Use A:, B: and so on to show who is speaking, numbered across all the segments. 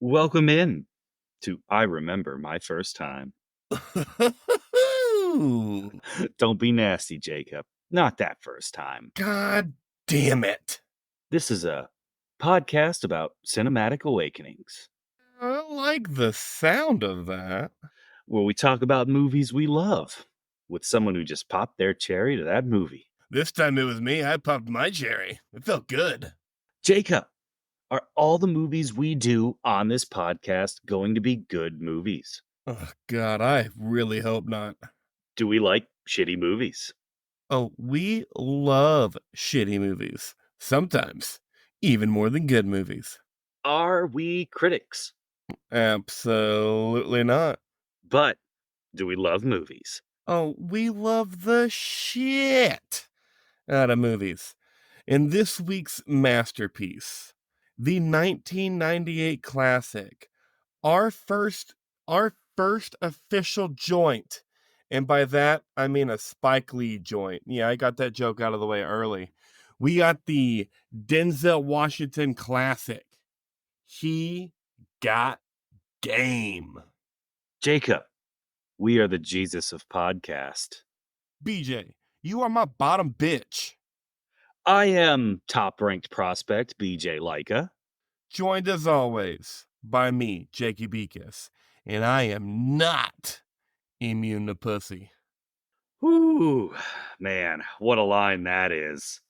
A: Welcome in to I Remember My First Time. Don't be nasty, Jacob. Not that first time.
B: God damn it.
A: This is a podcast about cinematic awakenings,
B: I like the sound of that.
A: where we talk about movies we love with someone who just popped their cherry to that movie.
B: This time it was me. I popped my cherry. It felt good.
A: Jacob, are all the movies we do on this podcast going to be good movies?
B: Oh, God, I really hope not.
A: Do we like shitty movies?
B: Oh, we love shitty movies. Sometimes, even more than good movies.
A: Are we critics?
B: Absolutely not.
A: But do we love movies?
B: Oh, we love the shit out of movies. In this week's masterpiece, the 1998 classic, our first official joint. And by that, I mean a Spike Lee joint. Yeah, I got that joke out of the way early. We got the Denzel Washington classic. He Got Game.
A: Jacob, we are the Jesus of podcast.
B: BJ, you are my bottom bitch.
A: I am top-ranked prospect BJ Leica.
B: Joined as always by me, Jakey Beakus. And I am not immune to pussy.
A: Ooh, man, what a line that is.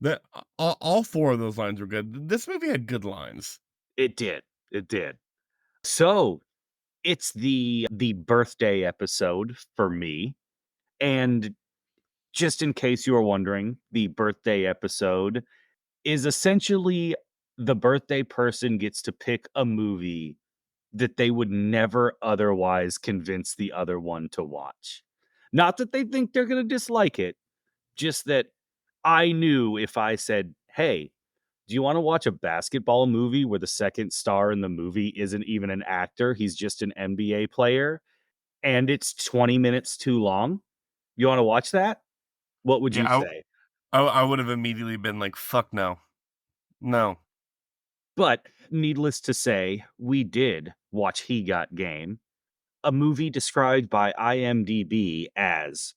B: That all four of those lines were good. This movie had good lines.
A: It did. It did. So, it's the birthday episode for me. And just in case you were wondering, the birthday episode is essentially the birthday person gets to pick a movie that they would never otherwise convince the other one to watch. Not that they think they're going to dislike it, just that I knew if I said, hey, do you want to watch a basketball movie where the second star in the movie isn't even an actor? He's just an NBA player and it's 20 minutes too long. You want to watch that? What would you say?
B: I would have immediately been like, fuck no. No.
A: But needless to say, we did watch He Got Game, a movie described by IMDb as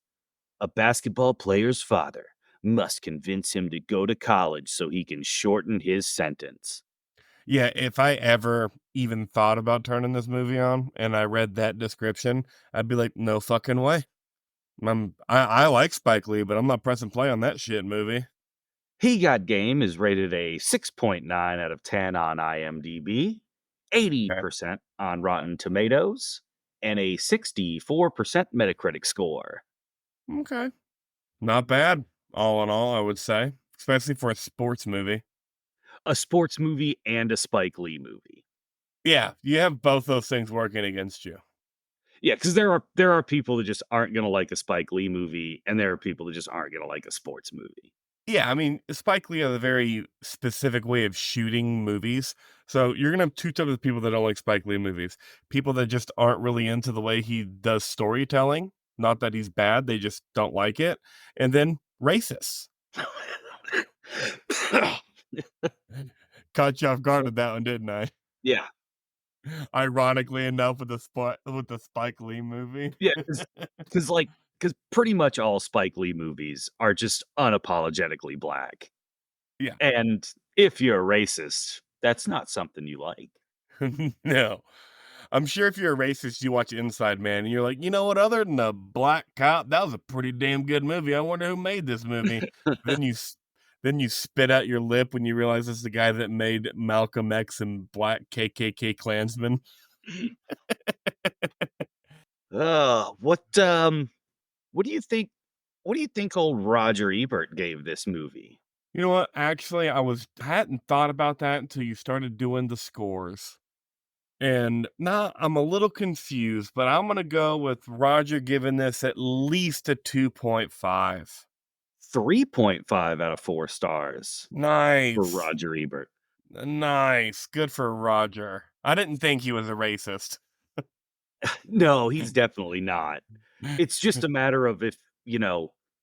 A: a basketball player's father must convince him to go to college so he can shorten his sentence.
B: Yeah, if I ever even thought about turning this movie on and I read that description, I'd be like, no fucking way. I like Spike Lee, but I'm not pressing play on that shit movie.
A: He Got Game is rated a 6.9 out of 10 on IMDb, 80% on Rotten Tomatoes, and a 64% Metacritic score.
B: Okay. Not bad, all in all, I would say, especially for a sports movie.
A: A sports movie and a Spike Lee movie.
B: Yeah, you have both those things working against you.
A: Yeah, because there are people that just aren't going to like a Spike Lee movie, and there are people that just aren't going to like a sports movie.
B: Yeah, I mean, Spike Lee has a very specific way of shooting movies. So you're going to have two types of people that don't like Spike Lee movies. People that just aren't really into the way he does storytelling. Not that he's bad, they just don't like it. And then racists. Caught you off guard with that one, didn't I?
A: Yeah.
B: Ironically enough with the Spike Lee movie.
A: Yeah, because pretty much all Spike Lee movies are just unapologetically black.
B: Yeah.
A: And if you're a racist, that's not something you like.
B: No. I'm sure if you're a racist, you watch Inside Man and you're like, you know what, other than a black cop, that was a pretty damn good movie. I wonder who made this movie. then you spit out your lip when you realize it's the guy that made Malcolm X and Black KKK Klansman.
A: What do you think? What do you think old Roger Ebert gave this movie?
B: You know what? Actually, I hadn't thought about that until you started doing the scores. And now I'm a little confused, but I'm going to go with Roger giving this at least a 2.5.
A: 3.5 out of 4 stars.
B: Nice.
A: For Roger Ebert.
B: Nice. Good for Roger. I didn't think he was a racist.
A: No, he's definitely not. It's just a matter of if,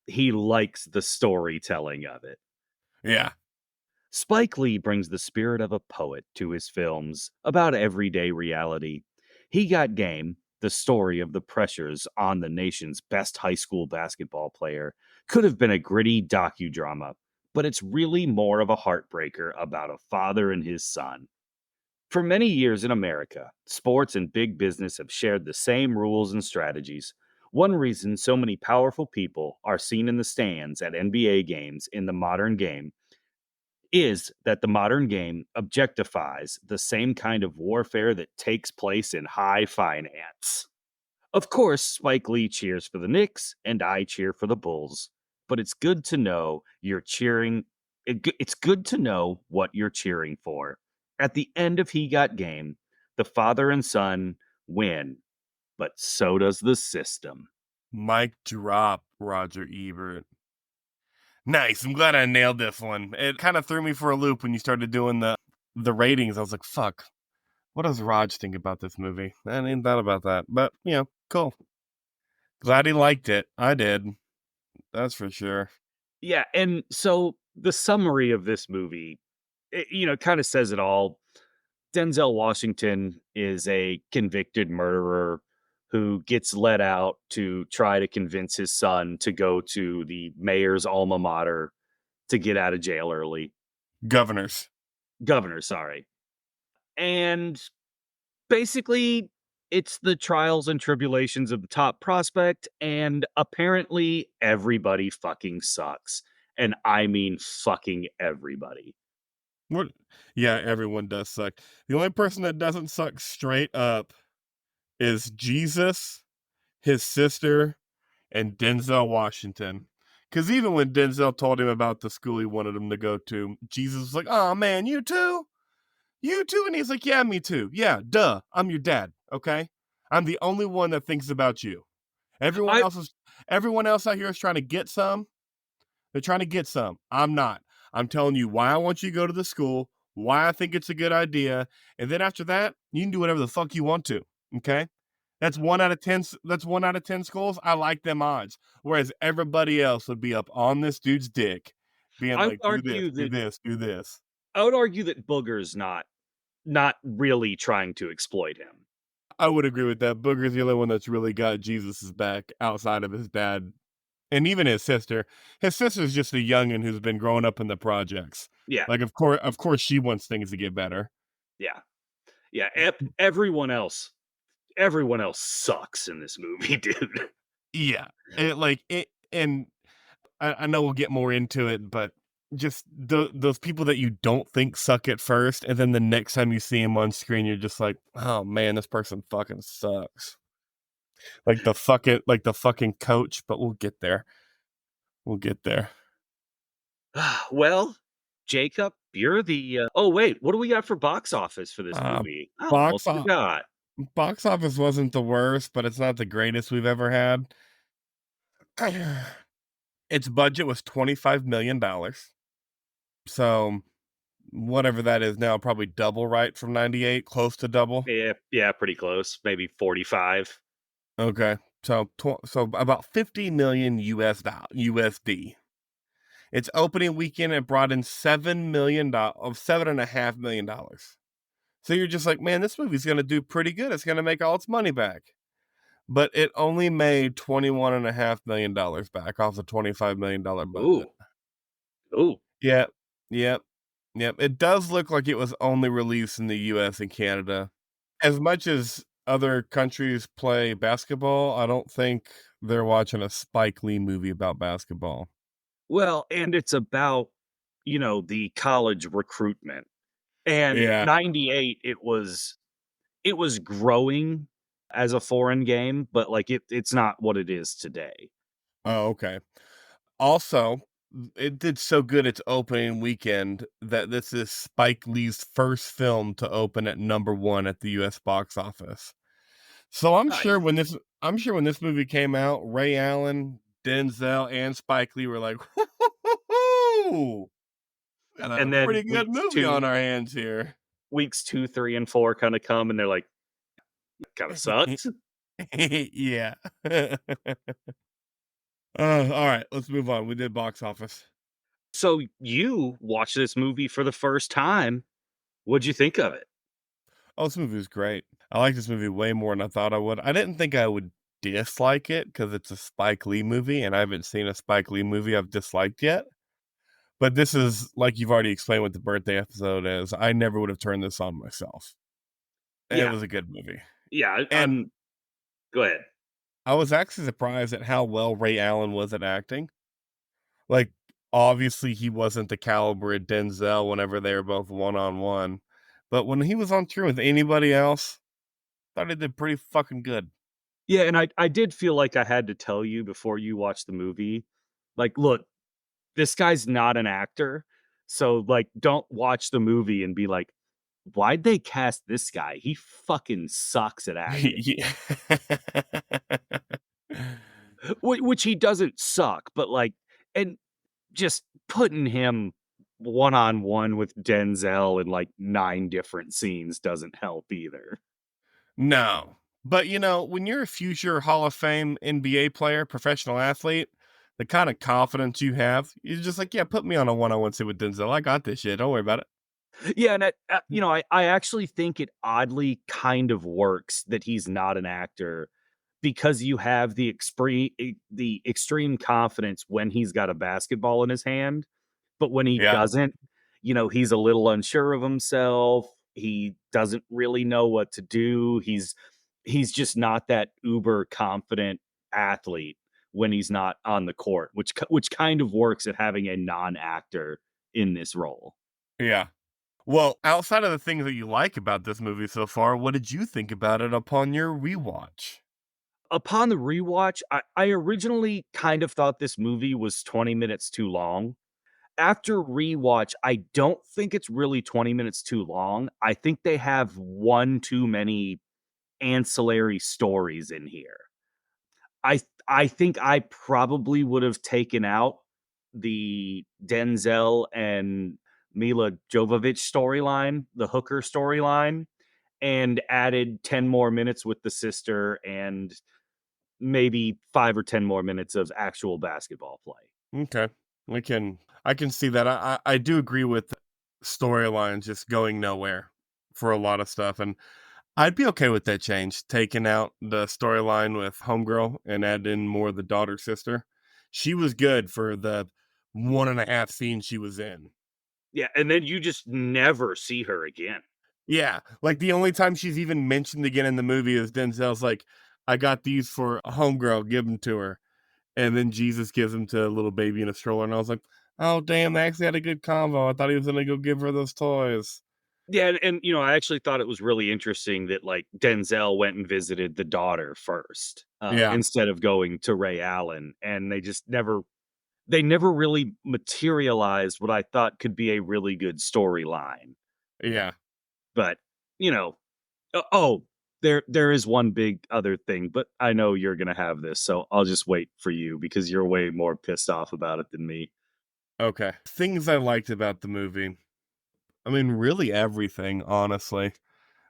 A: he likes the storytelling of it.
B: Yeah.
A: Spike Lee brings the spirit of a poet to his films about everyday reality. He Got Game, the story of the pressures on the nation's best high school basketball player, could have been a gritty docudrama, but it's really more of a heartbreaker about a father and his son. For many years in America, sports and big business have shared the same rules and strategies. One reason so many powerful people are seen in the stands at NBA games in the modern game is that the modern game objectifies the same kind of warfare that takes place in high finance. Of course, Spike Lee cheers for the Knicks and I cheer for the Bulls, but it's good to know you're cheering. It's good to know what you're cheering for. At the end of He Got Game, the father and son win, but so does the system.
B: Mic drop, Roger Ebert. Nice. I'm glad I nailed this one. It kind of threw me for a loop when you started doing the ratings. I was like, fuck. What does Raj think about this movie? I hadn't thought about that. But, cool. Glad he liked it. I did. That's for sure.
A: Yeah, and so the summary of this movie, kind of says it all. Denzel Washington is a convicted murderer who gets let out to try to convince his son to go to the mayor's alma mater to get out of jail early.
B: Governors.
A: Governor, sorry. And basically, it's the trials and tribulations of the top prospect, and apparently everybody fucking sucks. And I mean fucking everybody.
B: What? Yeah, everyone does suck. The only person that doesn't suck straight up is Jesus, his sister, and Denzel Washington. Because even when Denzel told him about the school he wanted him to go to, Jesus was like, "Oh man, you too? You too?" And he's like, "Yeah, me too. Yeah, duh. I'm your dad, okay? I'm the only one that thinks about you. Everyone
A: I
B: else is everyone else out here is trying to get some. They're trying to get some. I'm not. I'm telling you why I want you to go to the school, why I think it's a good idea, and then after that, you can do whatever the fuck you want to. Okay? That's 1 out of 10. That's 1 out of 10 schools. I like them odds. Whereas everybody else would be up on this dude's dick, being
A: I would
B: like, "Do this,
A: argue
B: do
A: that
B: this, do this."
A: Booger's not really trying to exploit him.
B: I would agree with that. Booger's the only one that's really got Jesus's back outside of his dad and even his sister. His sister's just a youngin' who's been growing up in the projects.
A: Yeah,
B: Like, of course, she wants things to get better.
A: yeah, yeah. Everyone else sucks in this movie, dude.
B: Yeah, and I know we'll get more into it, but just those people that you don't think suck at first, and then the next time you see him on screen, you're just like, oh man, this person fucking sucks. Like the fucking coach. But we'll get there. We'll get there.
A: Well, Jacob, you're the. Oh wait, what do we got for box office for this
B: Uh,
A: movie? I
B: box
A: almost
B: o-
A: forgot.
B: box office wasn't the worst, but it's not the greatest we've ever had. Its budget was $25 million. So whatever that is now, probably double, right, from 98, close to double.
A: Yeah, yeah, pretty close. Maybe 45.
B: Okay. So about 50 million USD. Its opening weekend it brought in $7.5 million. So you're just like, man, this movie's gonna do pretty good. It's gonna make all its money back. But it only made $21.5 million back off the $25 million budget.
A: Ooh, ooh.
B: Yep. Yep. Yep. It does look like it was only released in the US and Canada. As much as other countries play basketball, I don't think they're watching a Spike Lee movie about basketball.
A: Well, and it's about the college recruitment. And
B: Yeah.
A: 98, it was growing as a foreign game, but like it's not what it is today.
B: Oh, okay. Also, it did so good its opening weekend that this is Spike Lee's first film to open at number 1 at the US box office. So
A: Nice.
B: I'm sure when this movie came out, Ray Allen, Denzel, and Spike Lee were like, "Woo-hoo-hoo! Got a
A: And then
B: pretty good movie on our hands here."
A: weeks 2, 3, and 4 kind of come and they're like, kind of sucks.
B: Yeah. All right, let's move on. We did box office.
A: So you watched this movie for the first time. What'd you think of it?
B: Oh, this movie was great. I like this movie way more than I thought I would. I didn't think I would dislike it because it's a Spike Lee movie, and I haven't seen a Spike Lee movie I've disliked yet. But this is, like you've already explained what the birthday episode is, I never would have turned this on myself. It
A: Yeah,
B: was a good movie.
A: yeah,
B: And
A: go ahead.
B: I was actually surprised at how well Ray Allen was at acting. Like, obviously, he wasn't the caliber of Denzel whenever they were both one on one. But when he was on screen with anybody else, I thought he did pretty fucking good.
A: Yeah, and I did feel like I had to tell you before you watched the movie, like, "Look, this guy's not an actor, so, like, don't watch the movie and be like, 'Why'd they cast this guy? He fucking sucks at acting.'"
B: Yeah.
A: Which he doesn't suck, but, like, and just putting him one-on-one with Denzel in, like, 9 different scenes doesn't help either.
B: No. But, when you're a future Hall of Fame NBA player, professional athlete, the kind of confidence you have, you're just like, "Yeah, put me on a one-on-one sit with Denzel. I got this shit. Don't worry about it."
A: Yeah, and I actually think it oddly kind of works that he's not an actor because you have the extreme confidence when he's got a basketball in his hand, but when he
B: Yeah.
A: doesn't, he's a little unsure of himself. He doesn't really know what to do. He's just not that uber confident athlete when he's not on the court, which kind of works at having a non-actor in this role.
B: Yeah. Well, outside of the things that you like about this movie so far, what did you think about it upon your rewatch?
A: Upon the rewatch, I originally kind of thought this movie was 20 minutes too long. After rewatch, I don't think it's really 20 minutes too long. I think they have one too many ancillary stories in here. I think I probably would have taken out the Denzel and Mila Jovovich storyline, the hooker storyline, and added 10 more minutes with the sister and maybe 5 or 10 more minutes of actual basketball play.
B: Okay. I can see that. I do agree with storylines just going nowhere for a lot of stuff. And I'd be okay with that change, taking out the storyline with Homegirl and add in more of the daughter sister. She was good for the 1.5 scenes she was in.
A: Yeah, and then you just never see her again.
B: Yeah, like the only time she's even mentioned again in the movie is Denzel's like, "I got these for a homegirl, give them to her," and then Jesus gives them to a little baby in a stroller, and I was like, "Oh damn, they actually had a good convo. I thought he was gonna go give her those toys."
A: Yeah, and I actually thought it was really interesting that, like, Denzel went and visited the daughter first,
B: Yeah,
A: instead of going to Ray Allen, and they never really materialized what I thought could be a really good storyline.
B: yeah,
A: But, you know oh, there is one big other thing, but I know you're gonna have this, so I'll just wait for you because you're way more pissed off about it than me.
B: okay. Things I liked about the movie. I mean, really everything, honestly.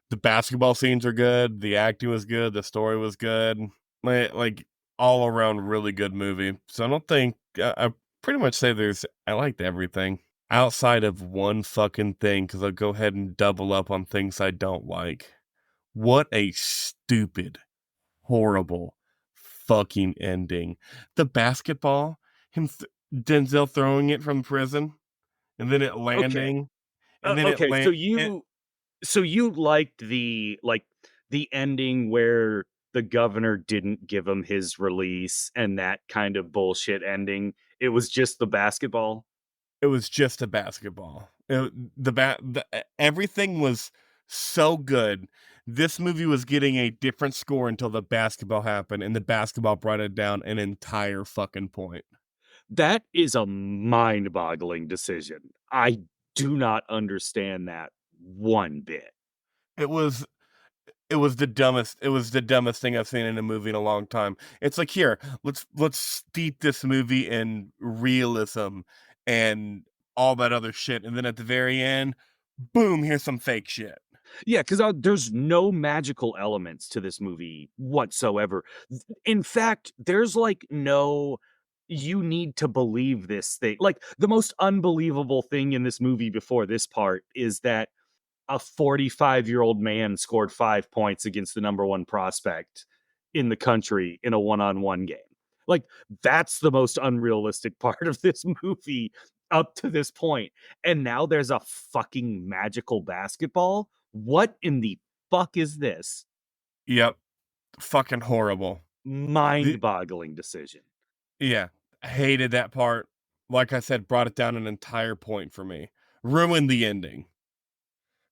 B: The basketball scenes are good. The acting was good. The story was good. Like all around really good movie. So I don't think I pretty much say I liked everything outside of one fucking thing because I'll go ahead and double up on things I don't like. What a stupid, horrible, fucking ending. The basketball, Denzel throwing it from prison, and then it
A: Okay.
B: landing, and then it
A: Okay, so
B: land.
A: you liked the ending where the governor didn't give him his release and that kind of bullshit ending. It was just the basketball?
B: It was just a basketball. Everything was so good. This movie was getting a different score until the basketball happened, and the basketball brought it down an entire fucking point.
A: That is a mind-boggling decision. I do not understand that one bit.
B: It was it was the dumbest thing I've seen in a movie in a long time. It's like, here, let's steep this movie in realism and all that other shit, and then at the very end, boom, here's some fake shit.
A: Yeah, because there's no magical elements to this movie whatsoever. In fact, there's, like, no you need to believe this thing. Like, the most unbelievable thing in this movie before this part is that a 45-year-old man scored 5 points against the number 1 prospect in the country in a one-on-one game. Like, that's the most unrealistic part of this movie up to this point. And now there's a fucking magical basketball? What in the fuck is this?
B: Yep, fucking horrible. The
A: Mind-boggling decision.
B: Yeah, hated that part. Like I said, brought it down an entire point for me. Ruined the ending.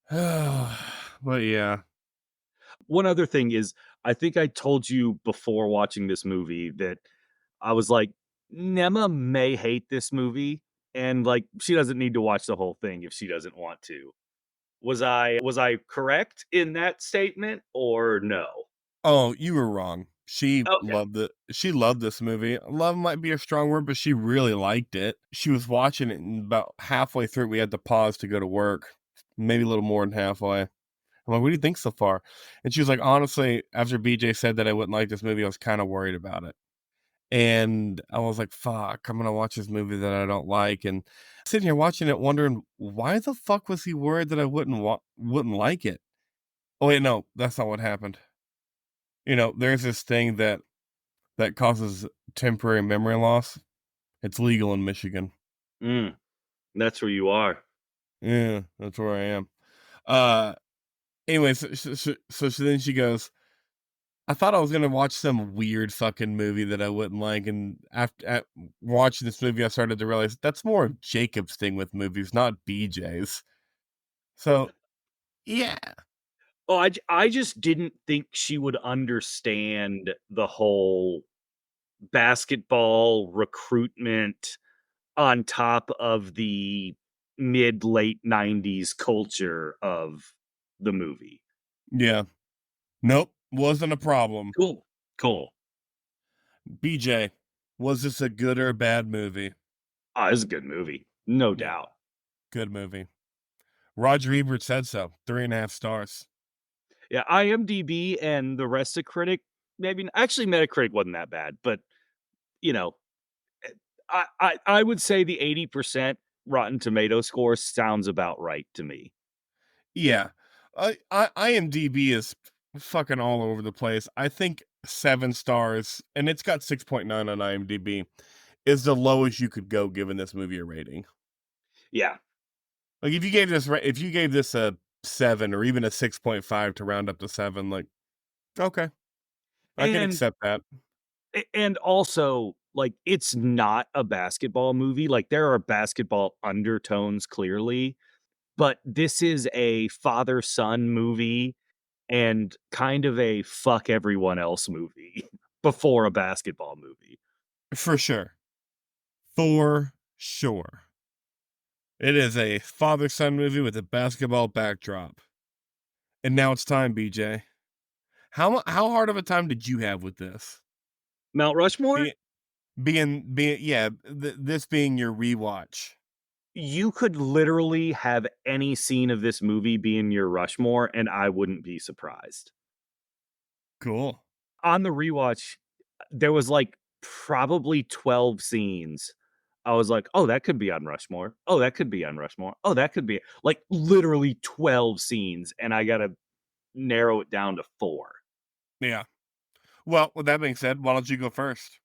B: But yeah.
A: One other thing is, I think I told you before watching this movie that I was like, Nema may hate this movie, and like she doesn't need to watch the whole thing if she doesn't want to. Was I correct in that statement or no?
B: Oh, you were wrong.
A: Okay.
B: She loved this movie. Love might be a strong word, but she really liked it. She was watching it, and about halfway through, we had to pause to go to work. Maybe a little more than halfway. I'm like, "What do you think so far?" And she was like, "Honestly, after BJ said that I wouldn't like this movie, I was kind of worried about it." And I was like, "Fuck, I'm gonna watch this movie that I don't like." And sitting here watching it, wondering why the fuck was he worried that I wouldn't like it? Oh wait, no, that's not what happened. There's this thing that causes temporary memory loss. It's legal in Michigan.
A: Mm, that's where you are.
B: Yeah, that's where I am. Uh, anyway, then she goes, I thought I was gonna watch some weird fucking movie that I wouldn't like, and after watching this movie, I started to realize that's more of Jacob's thing with movies, not BJ's. So yeah,
A: Oh, I just didn't think she would understand the whole basketball recruitment on top of the mid late 90s culture of the movie.
B: yeah, nope, wasn't a problem.
A: Cool. Cool.
B: BJ, was this a good or a bad movie?
A: Oh, it's a good movie. No
B: Yeah,
A: doubt.
B: good movie. Roger Ebert said so. 3.5 stars.
A: Yeah, IMDb and the rest of Critic, maybe actually Metacritic wasn't that bad, but you know, eh, I would say the 80% Rotten Tomato score sounds about right to me.
B: Yeah. IMDb is fucking all over the place. I think 7 stars, and it's got 6.9 on IMDb, is the lowest you could go given this movie a rating.
A: Yeah.
B: Like if you gave this a 7 or even a 6.5 to round up to 7, like, okay, I can
A: And
B: accept that.
A: and also, like, it's not a basketball movie. Like, there are basketball undertones clearly, but this is a father-son movie and kind of a fuck everyone else movie before a basketball movie.
B: For sure. For sure. It is a father-son movie with a basketball backdrop. And now it's time, BJ. How hard of a time did you have with this?
A: Mount Rushmore?
B: Be, being yeah, this being your rewatch.
A: You could literally have any scene of this movie be in your Rushmore, and I wouldn't be surprised.
B: Cool.
A: On the rewatch, there was, like, probably 12 scenes. I was like, "Oh, that could be on Rushmore. Oh, that could be on Rushmore. Oh, that could be" like, literally 12 scenes, and I gotta narrow it down to 4.
B: Yeah. Well, with that being said, why don't you go first?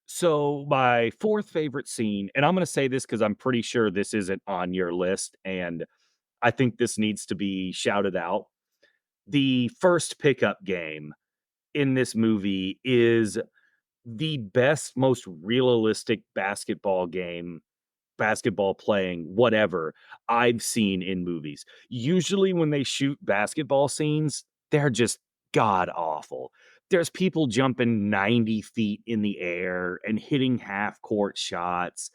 A: So, my 4th favorite scene, and I'm gonna say this because 'cause I'm pretty sure this isn't on your list, and I think this needs to be shouted out. The first pickup game in this movie is the best, most realistic basketball playing, whatever, I've seen in movies. Usually, when they shoot basketball scenes, they're just god awful. There's people jumping 90 feet in the air and hitting half court shots,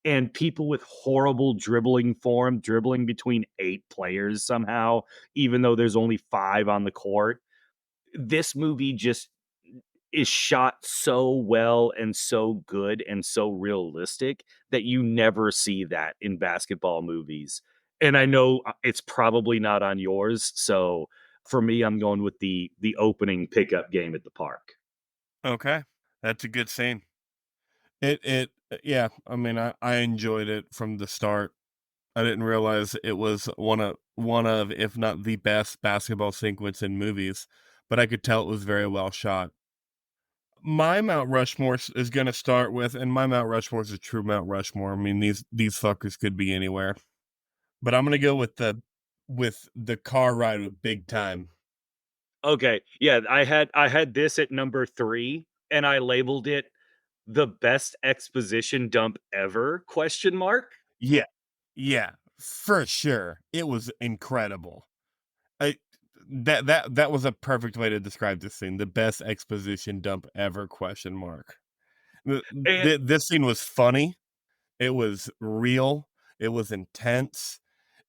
A: and people with horrible dribbling form, dribbling between 8 players somehow, even though there's only 5 on the court. This movie just is shot so well and so good and so realistic that you never see that in basketball movies. And I know it's probably not on yours, so for me, I'm going with the opening pickup game at the park.
B: Okay. That's a good scene. Yeah, I mean, I enjoyed it from the start. I didn't realize it was one of, if not the best basketball sequence in movies, but I could tell it was very well shot. My Mount Rushmore is gonna start with, and my Mount Rushmore is a true Mount Rushmore. I mean, these fuckers could be anywhere, but I'm gonna go with the car ride with Big Time.
A: Okay, yeah, I had this at number 3, and I labeled it the best exposition dump ever, question mark?
B: Yeah, yeah, for sure. It was incredible. I that was a perfect way to describe this scene. The best exposition dump ever? Question mark.
A: And
B: This scene was funny. It was real. It was intense.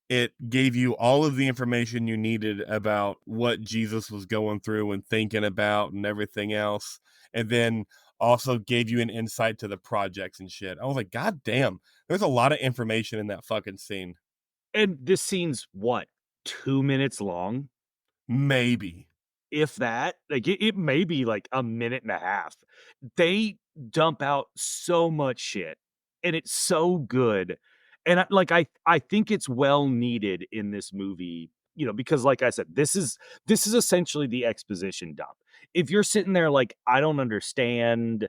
B: It gave you all of the information you needed about what Jesus was going through and thinking about and everything else. And then also gave you an insight to the projects and shit. I was like, God damn, there's a lot of information in that fucking scene.
A: and this scene's what, 2 minutes long?
B: Maybe.
A: If that, like, it may be, like, a minute and a half. They dump out so much shit, and it's so good, and I think it's well needed in this movie, because like I said, this is essentially the exposition dump. If you're sitting there like, "I don't understand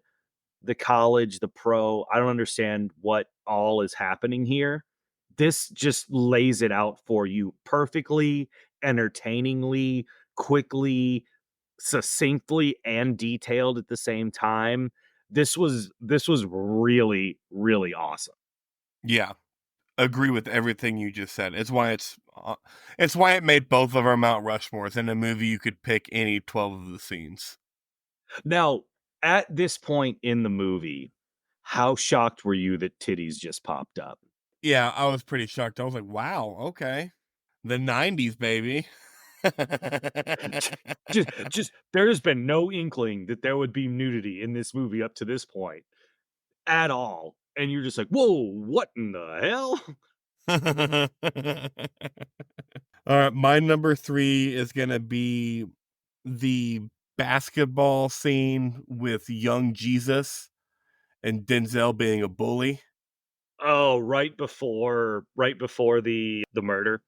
A: the college, the pro. I don't understand what all is happening here." This just lays it out for you perfectly, entertainingly, quickly, succinctly, and detailed at the same time. This was really, really awesome.
B: Yeah. Agree with everything you just said. It's why it made both of our Mount Rushmores. In a movie, you could pick any 12 of the scenes.
A: Now, at this point in the movie, how shocked were you that titties just popped up?
B: Yeah, I was pretty shocked. I was like, "Wow, okay, the '90s, baby."
A: Just there's been no inkling that there would be nudity in this movie up to this point at all, and you're just like, "Whoa, what in the hell?"
B: All right, my number 3 is gonna be the basketball scene with young Jesus and Denzel being a bully.
A: Oh, right before the murder.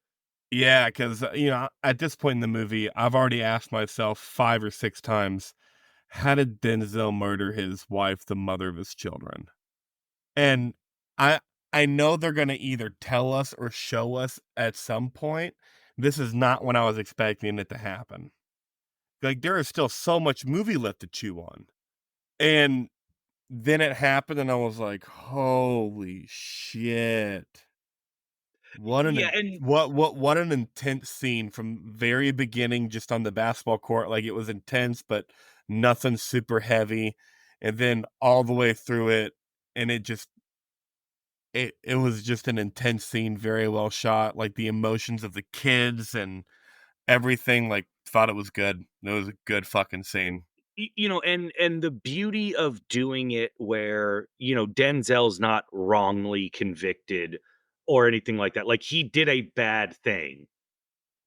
B: Yeah, because at this point in the movie, I've already asked myself 5 or 6 times, how did Denzel murder his wife, the mother of his children? And I I know they're gonna either tell us or show us at some point. This is not when I was expecting it to happen. Like, there is still so much movie left to chew on. And then it happened, and I was like, "Holy shit." What an
A: Yeah,
B: in
A: and
B: what an intense scene from very beginning just on the basketball court, like, it was intense, but nothing super heavy, and then all the way through it, and it was just an intense scene, very well shot, like, the emotions of the kids and everything, like, thought it was good. It was a good fucking scene.
A: and the beauty of doing it where, Denzel's not wrongly convicted or anything like that. Like, he did a bad thing,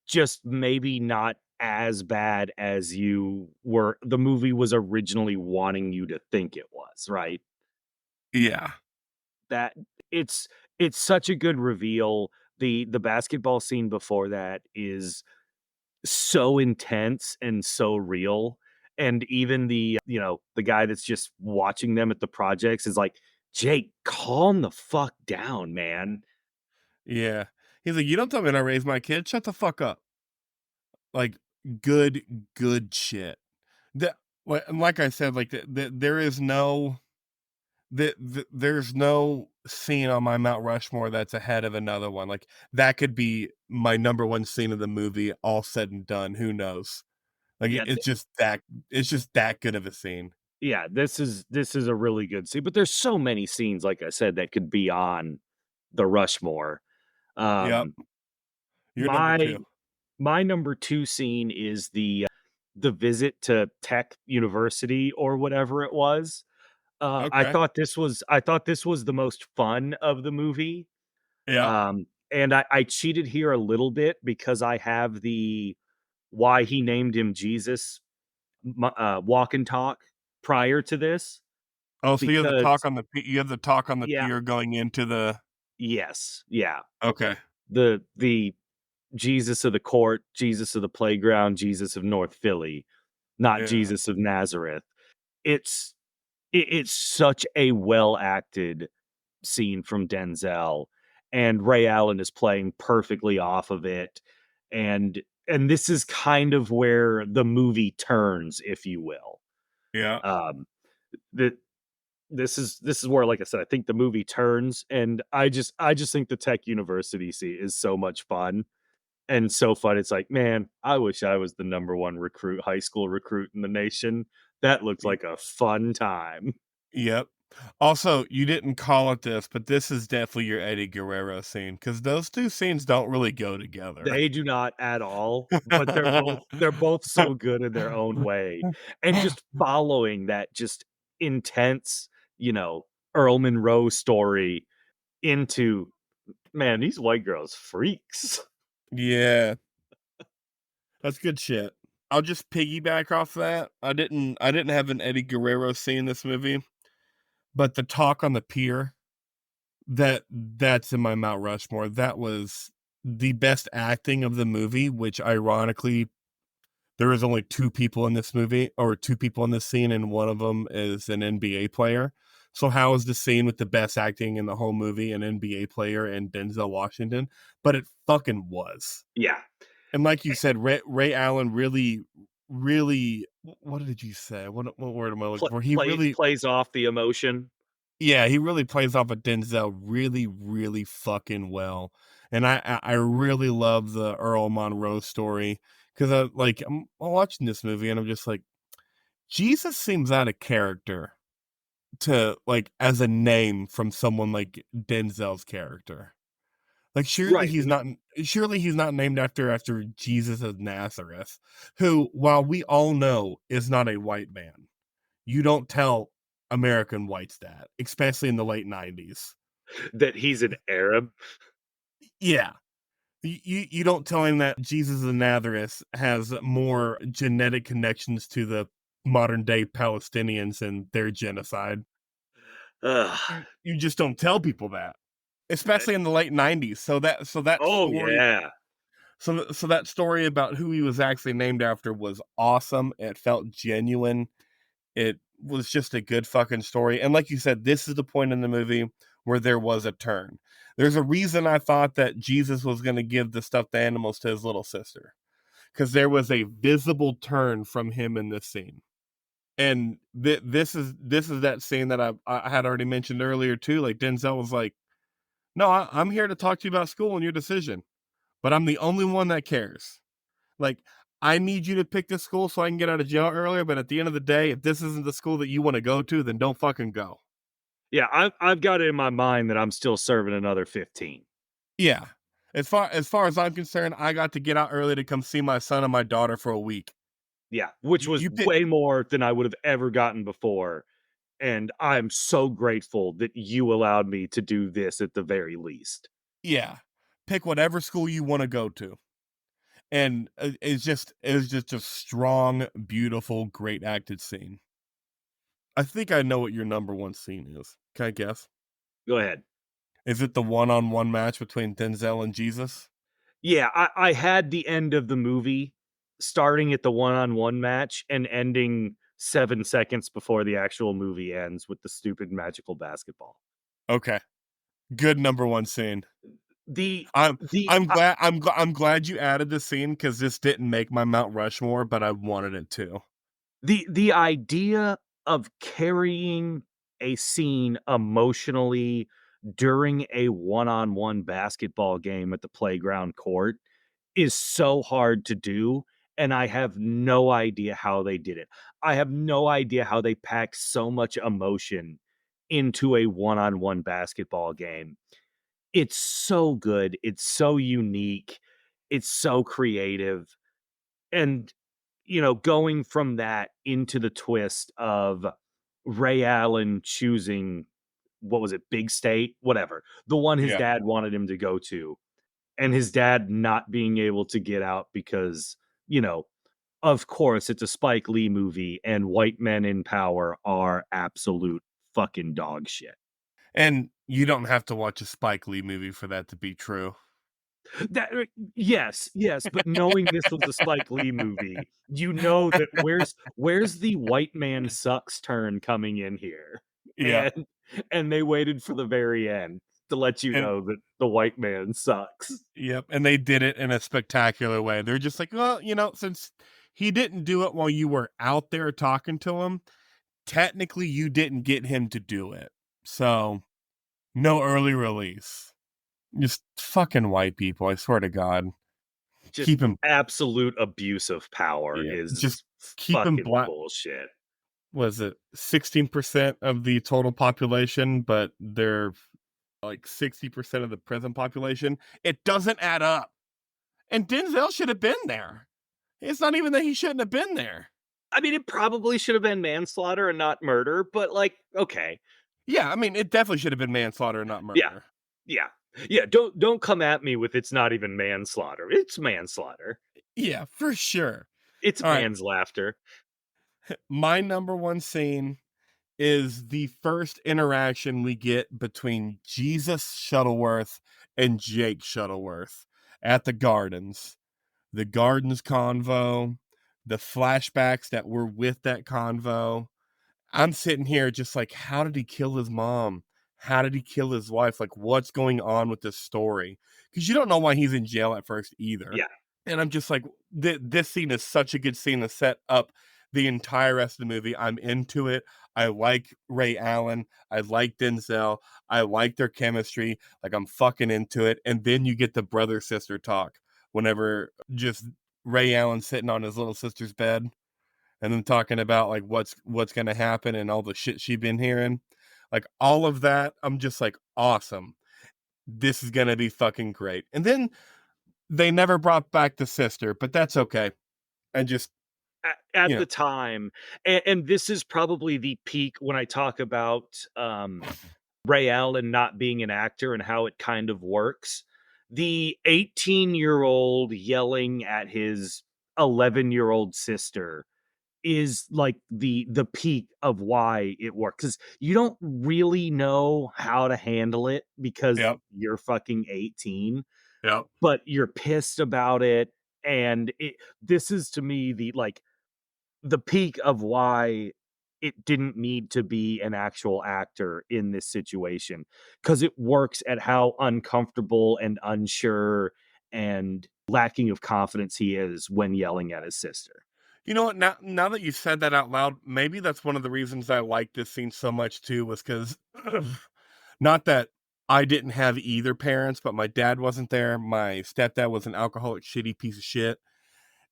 A: just maybe not as bad as the movie was originally wanting you to think it was, right?
B: Yeah.
A: That it's it's such a good reveal. The basketball scene before that is so intense and so real, and even the guy that's just watching them at the projects is like, "Jake, calm the fuck down, man."
B: Yeah. He's like, "You don't tell me how to raise my kid. Shut the fuck up." Like, good, good shit. The like I said, like, there is no there's no scene on my Mount Rushmore that's ahead of another one. Like, that could be my number 1 scene of the movie, all said and done, who knows? Like,
A: Yeah,
B: it's just that good of a scene.
A: yeah, this is a really good scene, but there's so many scenes, like I said, that could be on the Rushmore.
B: Yep.
A: Um,
B: You're number
A: my
B: 2.
A: my number 2 scene is the visit to Tech University or whatever it was.
B: Okay.
A: I thought this was the most fun of the movie.
B: Yeah.
A: And I cheated here a little bit because I have the why he named him Jesus walk and talk prior to this.
B: Oh, so
A: because
B: you have the talk on the
A: yeah,
B: pier going into the
A: yes, yeah.
B: okay.
A: The Jesus of the court, Jesus of the playground, Jesus of North Philly, not
B: Yeah.
A: Jesus of Nazareth. It's it's such a well acted scene from Denzel, and Ray Allen is playing perfectly off of it, and this is kind of where the movie turns, if you will.
B: Yeah.
A: Um, the this is where, like I said, I think the movie turns, and I just think the Tech University scene is so much fun and so fun. It's like, man, I wish I was the number one recruit, high school recruit in the nation. That looks
B: Y
A: like a fun time.
B: yep. Also, you didn't call it this, but this is definitely your Eddie Guerrero scene because those 2 scenes don't really go together.
A: They do not at all, but they're both so good in their own way. And just following that just intense, you know, Earl Monroe story into, man, these white girls freaks.
B: Yeah, that's good shit. I'll just piggyback off that. I didn't have an Eddie Guerrero scene in this movie, but the talk on the pier, that's in my Mount Rushmore. That was the best acting of the movie, which ironically there is only 2 people in this movie or 2 people in this scene, and one of them is an NBA player. So how is the scene with the best acting in the whole movie an NBA player and Denzel Washington? But it fucking was.
A: Yeah.
B: And like you said, Ray Allen really what did you say? What word am I looking for? He really
A: Plays off the emotion.
B: yeah, he really plays off of Denzel really fucking well. And I really love the Earl Monroe story because I'm watching this movie and I'm just like, Jesus seems out of character to like as a name from someone like Denzel's character. Like
A: Right.
B: surely he's not named after Jesus of Nazareth, who, while we all know is not a white man. You don't tell American whites that, especially in the late 90s.
A: That he's an Arab.
B: Yeah. You don't tell him that Jesus of Nazareth has more genetic connections to the modern day Palestinians and their genocide.
A: Ugh.
B: You just don't tell people that, especially in the late 90s. So that
A: Oh,
B: story
A: yeah.
B: so that story about who he was actually named after was awesome. It felt genuine. It was just a good fucking story. And like you said, this is the point in the movie where there was a turn. There's a reason I thought that Jesus was going to give the stuffed animals to his little sister because there was a visible turn from him in this scene. And this is that scene that I had already mentioned earlier too. Like Denzel was like, "No, I'm here to talk to you about school and your decision, but I'm the only one that cares. Like, I need you to pick this school so I can get out of jail earlier. But at the end of the day, if this isn't the school that you want to go to, then don't fucking go."
A: Yeah, I've got it in my mind that I'm still serving another 15.
B: Yeah. As far as I'm concerned, I got to get out early to come see my son and my daughter for a week.
A: Yeah, which
B: You,
A: was
B: you pick,
A: way more than I would have ever gotten before, and I'm so grateful that you allowed me to do this at the very least.
B: yeah, pick whatever school you want to go to, and it's just a strong, beautiful, great acted scene. I think I know what your number one scene is. Can I guess?
A: Go ahead.
B: Is it the one-on-one match between Denzel and Jesus?
A: Yeah, I had the end of the movie starting at the one-on-one match and ending 7 seconds before the actual movie ends with the stupid magical basketball.
B: Okay, good number one scene.
A: The
B: I'm
A: the
B: I'm glad you added the scene because this didn't make my Mount Rushmore, but I wanted it to.
A: the idea of carrying a scene emotionally during a one-on-one basketball game at the playground court is so hard to do, and I have no idea how they did it. I have no idea how they packed so much emotion into a one-on-one basketball game. It's so good, it's so unique, it's so creative, and, you know, going from that into the twist of Ray Allen choosing, what was it, Big State? Whatever. The one his
B: Yeah,
A: dad wanted him to go to, and his dad not being able to get out because, you know, of course, it's a Spike Lee movie and white men in power are absolute fucking dog shit.
B: And you don't have to watch a Spike Lee movie for that to be true.
A: That yes, yes, but knowing this was a Spike Lee movie, you know that where's the white man sucks turn coming in here?
B: Yep,
A: And they waited for the very end to let you
B: and
A: know that the white man sucks.
B: yep, and they did it in a spectacular way. They're just like, "Well, since he didn't do it while you were out there talking to him, technically you didn't get him to do it. So, no early release." Just fucking white people, I swear to God.
A: Just
B: Keep him
A: absolute abuse of power
B: Yeah, just
A: is
B: keep him
A: fucking
B: black.
A: bullshit.
B: Was it 16% of the total population, but they're like 60% of the prison population? It doesn't add up. And Denzel should have been there. It's not even that he shouldn't have been there.
A: I mean, it probably should have been manslaughter and not murder, but, like, okay.
B: Yeah, I mean, it definitely should have been manslaughter and not
A: Yeah,
B: murder.
A: yeah. Yeah, don't come at me with it's not even manslaughter. It's manslaughter.
B: Yeah, for sure.
A: It's
B: All right,
A: man's laughter.
B: my number one scene is the first interaction we get between Jesus Shuttleworth and Jake Shuttleworth at the Gardens. The Gardens convo, the flashbacks that were with that convo. I'm sitting here just like, how did he kill his mom? How did he kill his wife? Like, what's going on with this story? Because you don't know why he's in jail at first either.
A: Yeah.
B: And I'm just like, this scene is such a good scene to set up the entire rest of the movie. I'm into it. I like Ray Allen. I like Denzel. I like their chemistry. Like, I'm fucking into it. And then you get the brother sister talk whenever just Ray Allen sitting on his little sister's bed and then talking about like what's gonna happen and all the shit she'd been hearing. Like all of that, I'm just like, awesome. This is gonna be fucking great. And then they never brought back the sister, but that's okay. I just,
A: At
B: you know,
A: the time, and this is probably the peak when I talk about, Ray Allen not being an actor and how it kind of works. The 18-year-old yelling at his 11-year-old sister is like the peak of why it works, 'cause you don't really know how to handle it because
B: yep,
A: you're fucking 18,
B: yep.
A: but you're pissed about it, and this is to me the peak of why it didn't need to be an actual actor in this situation, because it works at how uncomfortable and unsure and lacking of confidence he is when yelling at his sister.
B: You know what? Now that you said that out loud, maybe that's one of the reasons I like this scene so much too, was because not that I didn't have either parents, but my dad wasn't there. My stepdad was an alcoholic, shitty piece of shit.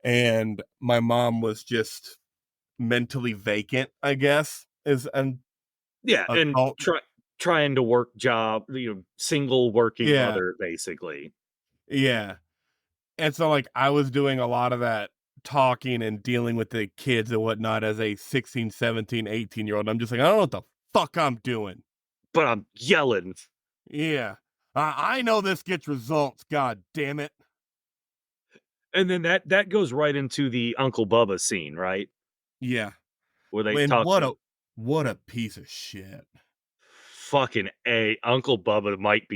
B: And my mom was just mentally vacant, I guess, is an
A: Yeah, and
B: adult.
A: trying to work job, single working
B: Yeah,
A: mother, basically.
B: yeah. And so, like, I was doing a lot of that talking and dealing with the kids and whatnot as a 16, 17, 18-year old. I'm just like, I don't know what the fuck I'm doing.
A: But I'm yelling.
B: Yeah. I know this gets results, god damn it.
A: And then that goes right into the Uncle Bubba scene, right?
B: Yeah.
A: Where they
B: And
A: talk
B: what a piece of shit.
A: fucking A. Uncle Bubba might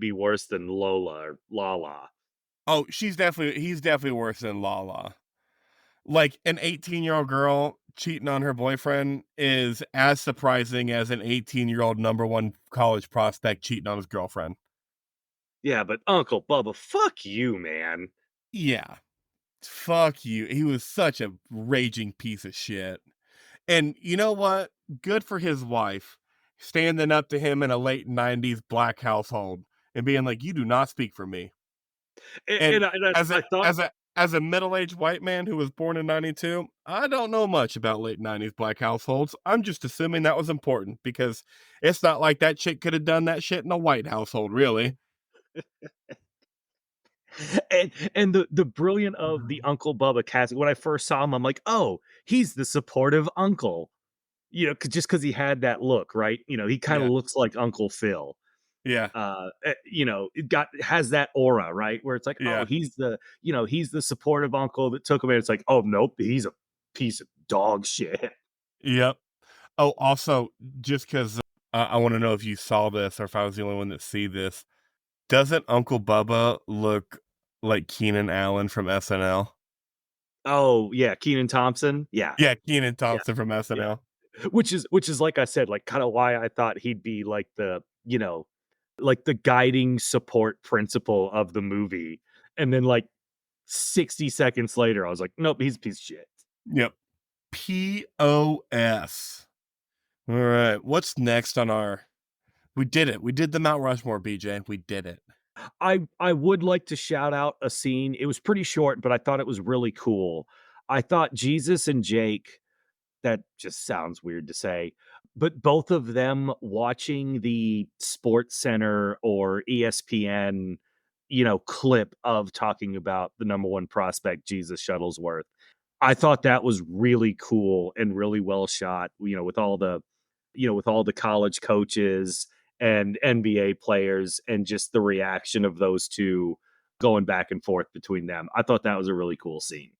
A: be worse than Lola or Lala.
B: Oh, he's definitely worse than Lala. Like an 18-year-old girl cheating on her boyfriend is as surprising as an 18-year-old number one college prospect cheating on his girlfriend.
A: Yeah, but Uncle Bubba, fuck you, man.
B: Yeah. Fuck you. He was such a raging piece of shit. And you know what? Good for his wife standing up to him in a late 90s black household and being like, "You do not speak for me." And as a
A: I thought
B: as a middle-aged white man who was born in 92, I don't know much about late 90s black households. I'm just assuming that was important because it's not like that chick could have done that shit in a white household, really.
A: and the brilliant of the Uncle Bubba casting, when I first saw him, I'm like, "Oh, he's the supportive uncle." Just because he had that look, right? He kinda
B: Yeah.
A: looks like Uncle Phil.
B: Yeah.
A: It got has that aura, right? Where it's like, oh,
B: Yeah.
A: he's the supportive uncle that took him in. It's like, oh nope, he's a piece of dog shit.
B: Yep. Oh, also, just 'cause, I wanna know if you saw this or if I was the only one that see this. Doesn't Uncle Bubba look like Keenan Allen from SNL?
A: Oh, yeah, Kenan Thompson? Yeah,
B: Yeah, Keenan
A: yeah,
B: Thompson from
A: yeah.
B: SNL.
A: Which is like I said, like, kinda why I thought he'd be like like the guiding support principle of the movie, and then, like, 60 seconds later, I was like, "Nope, he's a piece of shit."
B: Yep. POS. Alright, what's next on our we did it. We did the Mount Rushmore, BJ. We did it.
A: I would like to shout out a scene. It was pretty short, but I thought it was really cool. I thought Jesus and Jake, that just sounds weird to say, but both of them watching the Sports Center or ESPN, clip of talking about the number one prospect, Jesus Shuttlesworth. I thought that was really cool and really well shot, with all the college coaches and NBA players and just the reaction of those two going back and forth between them. I thought that was a really cool scene.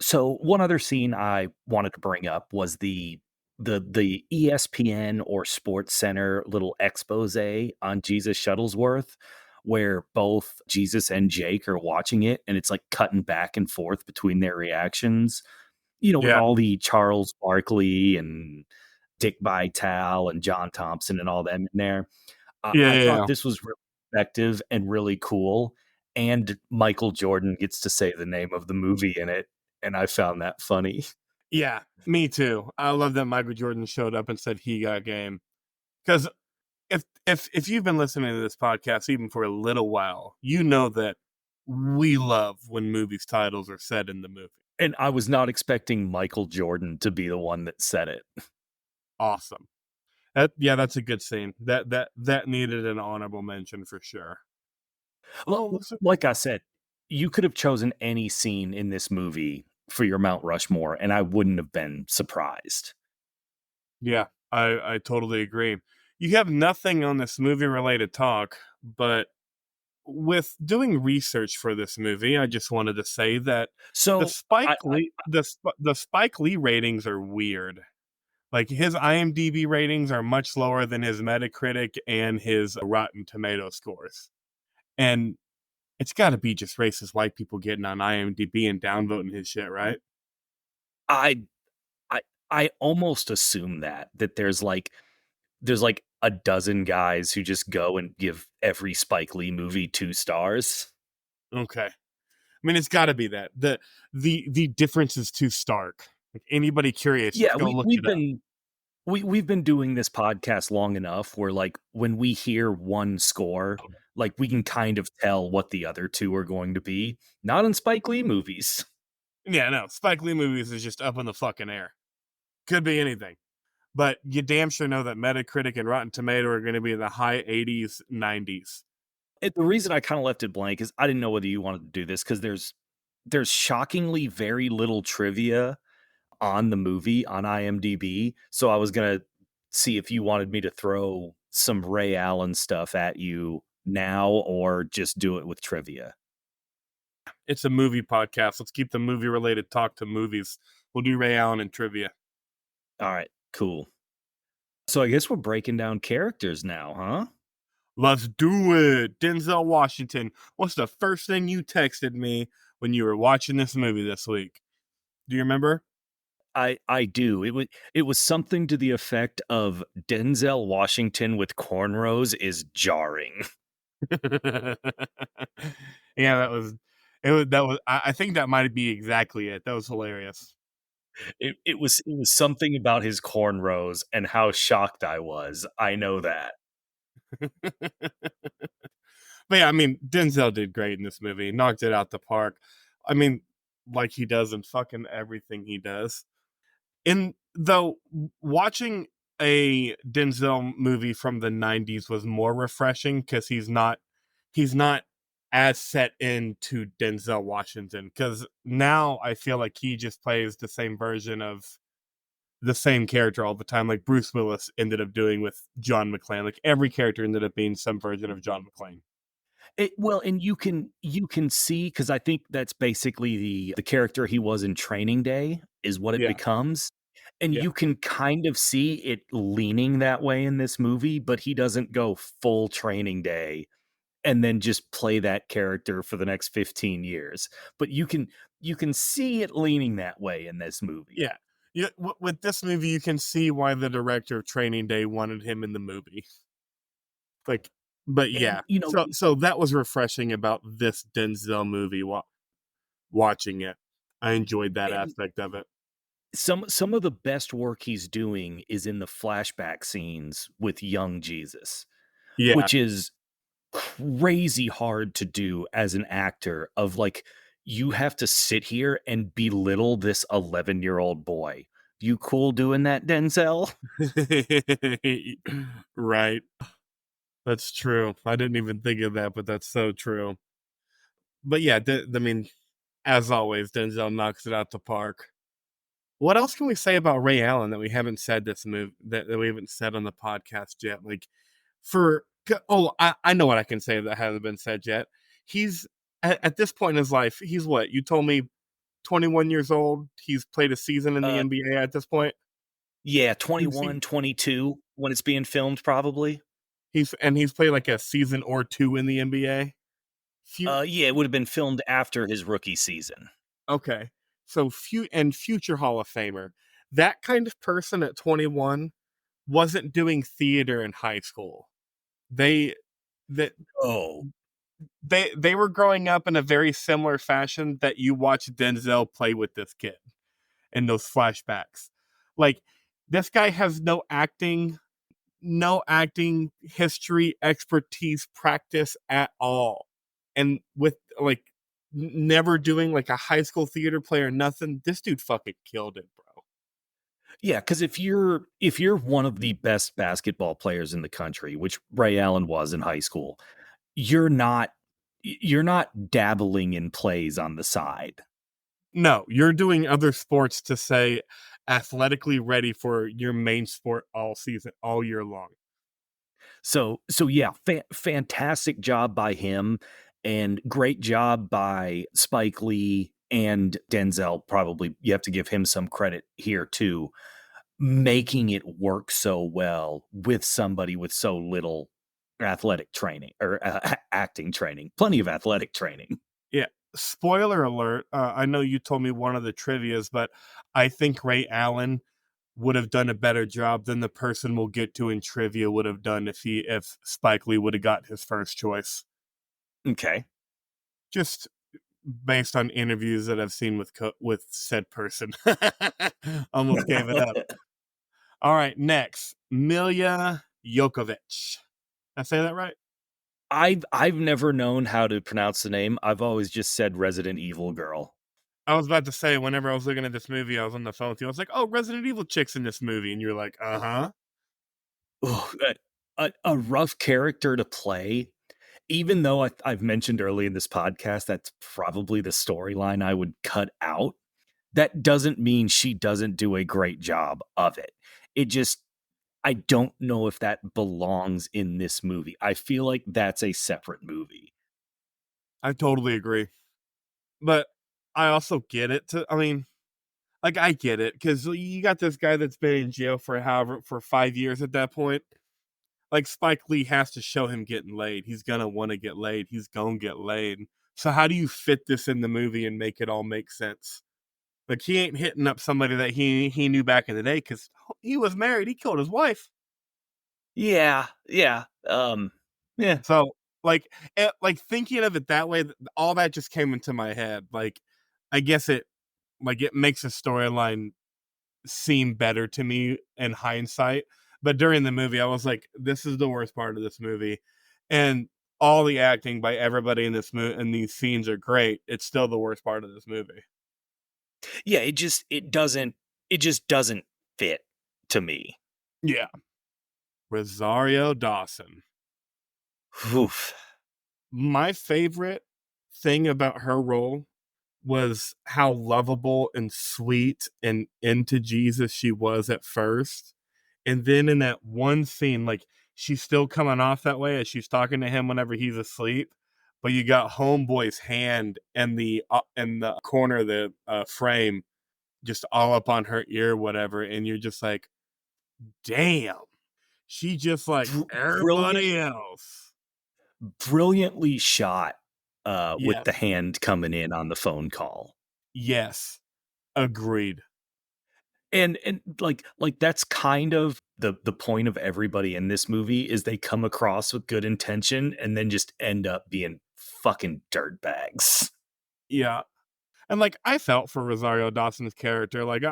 C: So one other scene I wanted to bring up was the ESPN or Sports Center little expose on Jesus Shuttlesworth, where both Jesus and Jake are watching it, and it's like cutting back and forth between their reactions. With
B: Yeah.
C: all the Charles Barkley and Dick Vitale and John Thompson and all them in there.
B: Yeah,
C: I
B: yeah,
C: thought
B: yeah.
C: this was really effective and really cool, and Michael Jordan gets to say the name of the movie in it, and I found that funny.
B: Yeah, me too. I love that Michael Jordan showed up and said he got game. Because if you've been listening to this podcast even for a little while, you know that we love when movies titles are said in the movie.
C: And I was not expecting Michael Jordan to be the one that said it.
B: Awesome. That's a good scene. That needed an honorable mention for sure. Oh, listen.
C: Like I said, you could have chosen any scene in this movie for your Mount Rushmore, and I wouldn't have been surprised.
B: Yeah, I totally agree. You have nothing on this movie related talk, but with doing research for this movie, I just wanted to say that the
C: So
B: Spike
C: I
B: Lee the Spike Lee ratings are weird. Like his IMDb ratings are much lower than his Metacritic and his Rotten Tomato scores. And it's got to be just racist white people getting on IMDb and downvoting his shit, right?
C: I I I almost assume that there's like a dozen guys who just go and give every Spike Lee movie 2 stars.
B: Okay. I mean, it's got to be that the difference is too stark. Like anybody curious,
C: Yeah,
B: just go
C: we
B: look
C: we've
B: it up.
C: been we've been doing this podcast long enough where, like, when we hear one score, like, we can kind of tell what the other 2 are going to be. Not in Spike Lee movies.
B: Yeah, no, Spike Lee movies is just up in the fucking air. Could be anything. But you damn sure know that Metacritic and Rotten Tomato are going to be in the high 80s, 90s.
C: And the reason I kinda left it blank is I didn't know whether you wanted to do this because there's shockingly very little trivia on the movie on IMDb, so I was gonna see if you wanted me to throw some Ray Allen stuff at you now or just do it with trivia.
B: It's a movie podcast. Let's keep the movie related talk to movies. We'll do Ray Allen and trivia.
C: Alright, cool. So I guess we're breaking down characters now, huh?
B: Let's do it. Denzel Washington. What's the first thing you texted me when you were watching this movie this week? Do you remember?
C: I do. It was something to the effect of Denzel Washington with cornrows is jarring.
B: Yeah, I think that might be exactly it. That was hilarious.
C: It was something about his cornrows and how shocked I was. I know that.
B: But yeah, I mean, Denzel did great in this movie. Knocked it out the park. I mean, like he does in fucking everything he does. In though watching a Denzel movie from the 90s was more refreshing because he's not as set into Denzel Washington. Because now I feel like he just plays the same version of the same character all the time, like Bruce Willis ended up doing with John McClane. Like every character ended up being some version of John McClane.
C: Well, and you can see because I think that's basically the character he was in Training Day is what it
B: Yeah.
C: becomes. And
B: Yeah.
C: you can kind of see it leaning that way in this movie, but he doesn't go full Training Day and then just play that character for the next 15 years. But you can see it leaning that way in this movie.
B: Yeah. Yeah, with this movie, you can see why the director of Training Day wanted him in the movie. Like, but
C: And
B: yeah, so that was refreshing about this Denzel movie. Watching it, I enjoyed that
C: and
B: aspect of it.
C: some of the best work he's doing is in the flashback scenes with young Jesus,
B: Yeah,
C: which is crazy hard to do as an actor of like you have to sit here and belittle this 11-year-old boy. You cool doing that, Denzel?
B: right. That's true. I didn't even think of that, but that's so true. But yeah, I mean, as always, Denzel knocks it out the park. What else can we say about Ray Allen that we haven't said that we haven't said on the podcast yet? Like I know what I can say that hasn't been said yet. He's at this point in his life, he's what? You told me 21 years old. He's played a season in the
C: Uh
B: NBA at this point.
C: yeah,
B: He's
C: 21, 22 when it's being filmed probably.
B: he's played like a season or two in the NBA.
C: Yeah, it would have been filmed after his rookie season.
B: Okay. So future Hall of Famer. That kind of person at 21 wasn't doing theater in high school. They that
C: Oh,
B: they were growing up in a very similar fashion that you watch Denzel play with this kid in those flashbacks. Like this guy has no acting history, expertise, practice at all. And with like never doing like a high school theater play or nothing, this dude fucking killed it, bro.
C: yeah, because if you're one of the best basketball players in the country, which Ray Allen was in high school, you're not dabbling in plays on the side.
B: No, you're doing other sports to say athletically ready for your main sport all season, all year long.
C: So yeah, fantastic job by him and great job by Spike Lee and Denzel. Probably you have to give him some credit here too, making it work so well with somebody with so little athletic training or acting training. Plenty of athletic training.
B: Yeah. Spoiler alert. I know you told me one of the trivias, but I think Ray Allen would have done a better job than the person we'll get to in trivia would have done if Spike Lee would have got his first choice.
C: Okay.
B: Just based on interviews that I've seen with said person. Almost gave it up. All right, next, Milya Jokovic. Did I say that right?
C: I've never known how to pronounce the name. I've always just said Resident Evil girl.
B: I was about to say, whenever I was looking at this movie, I was on the phone with you. I was like, "Oh, Resident Evil chick's in this movie," and you're like, "Uh huh."
C: Ugh, a rough character to play, even though I've mentioned early in this podcast that's probably the storyline I would cut out. That doesn't mean she doesn't do a great job of it. It just I don't know if that belongs in this movie. I feel like that's a separate movie.
B: I totally agree, but I also get it. I mean, like I get it because you got this guy that's been in jail for 5 years at that point. Like Spike Lee has to show him getting laid. He's gonna want to get laid. He's gonna get laid. So how do you fit this in the movie and make it all make sense? Like he ain't hitting up somebody that he knew back in the day because he was married. He killed his wife.
C: Yeah, yeah. Yeah.
B: So like thinking of it that way, all that just came into my head. Like I guess it makes a storyline seem better to me in hindsight. But during the movie, I was like, this is the worst part of this movie. And all the acting by everybody in this movie and these scenes are great. It's still the worst part of this movie.
C: Yeah, it just doesn't fit to me.
B: Yeah. Rosario Dawson.
C: Oof.
B: My favorite thing about her role was how lovable and sweet and into Jesus she was at first. And then in that one scene, like she's still coming off that way as she's talking to him whenever he's asleep. But you got Homeboy's hand in the corner of the frame, just all up on her ear, whatever, and you're just like, damn, she just like
C: Brilliant,
B: everybody else.
C: brilliantly shot with the
B: Yes.
C: hand coming in on the phone call.
B: Yes. Agreed.
C: And like that's kind of the point of everybody in this movie is they come across with good intention and then just end up being fucking dirtbags.
B: Yeah. And like I felt for Rosario Dawson's character. Like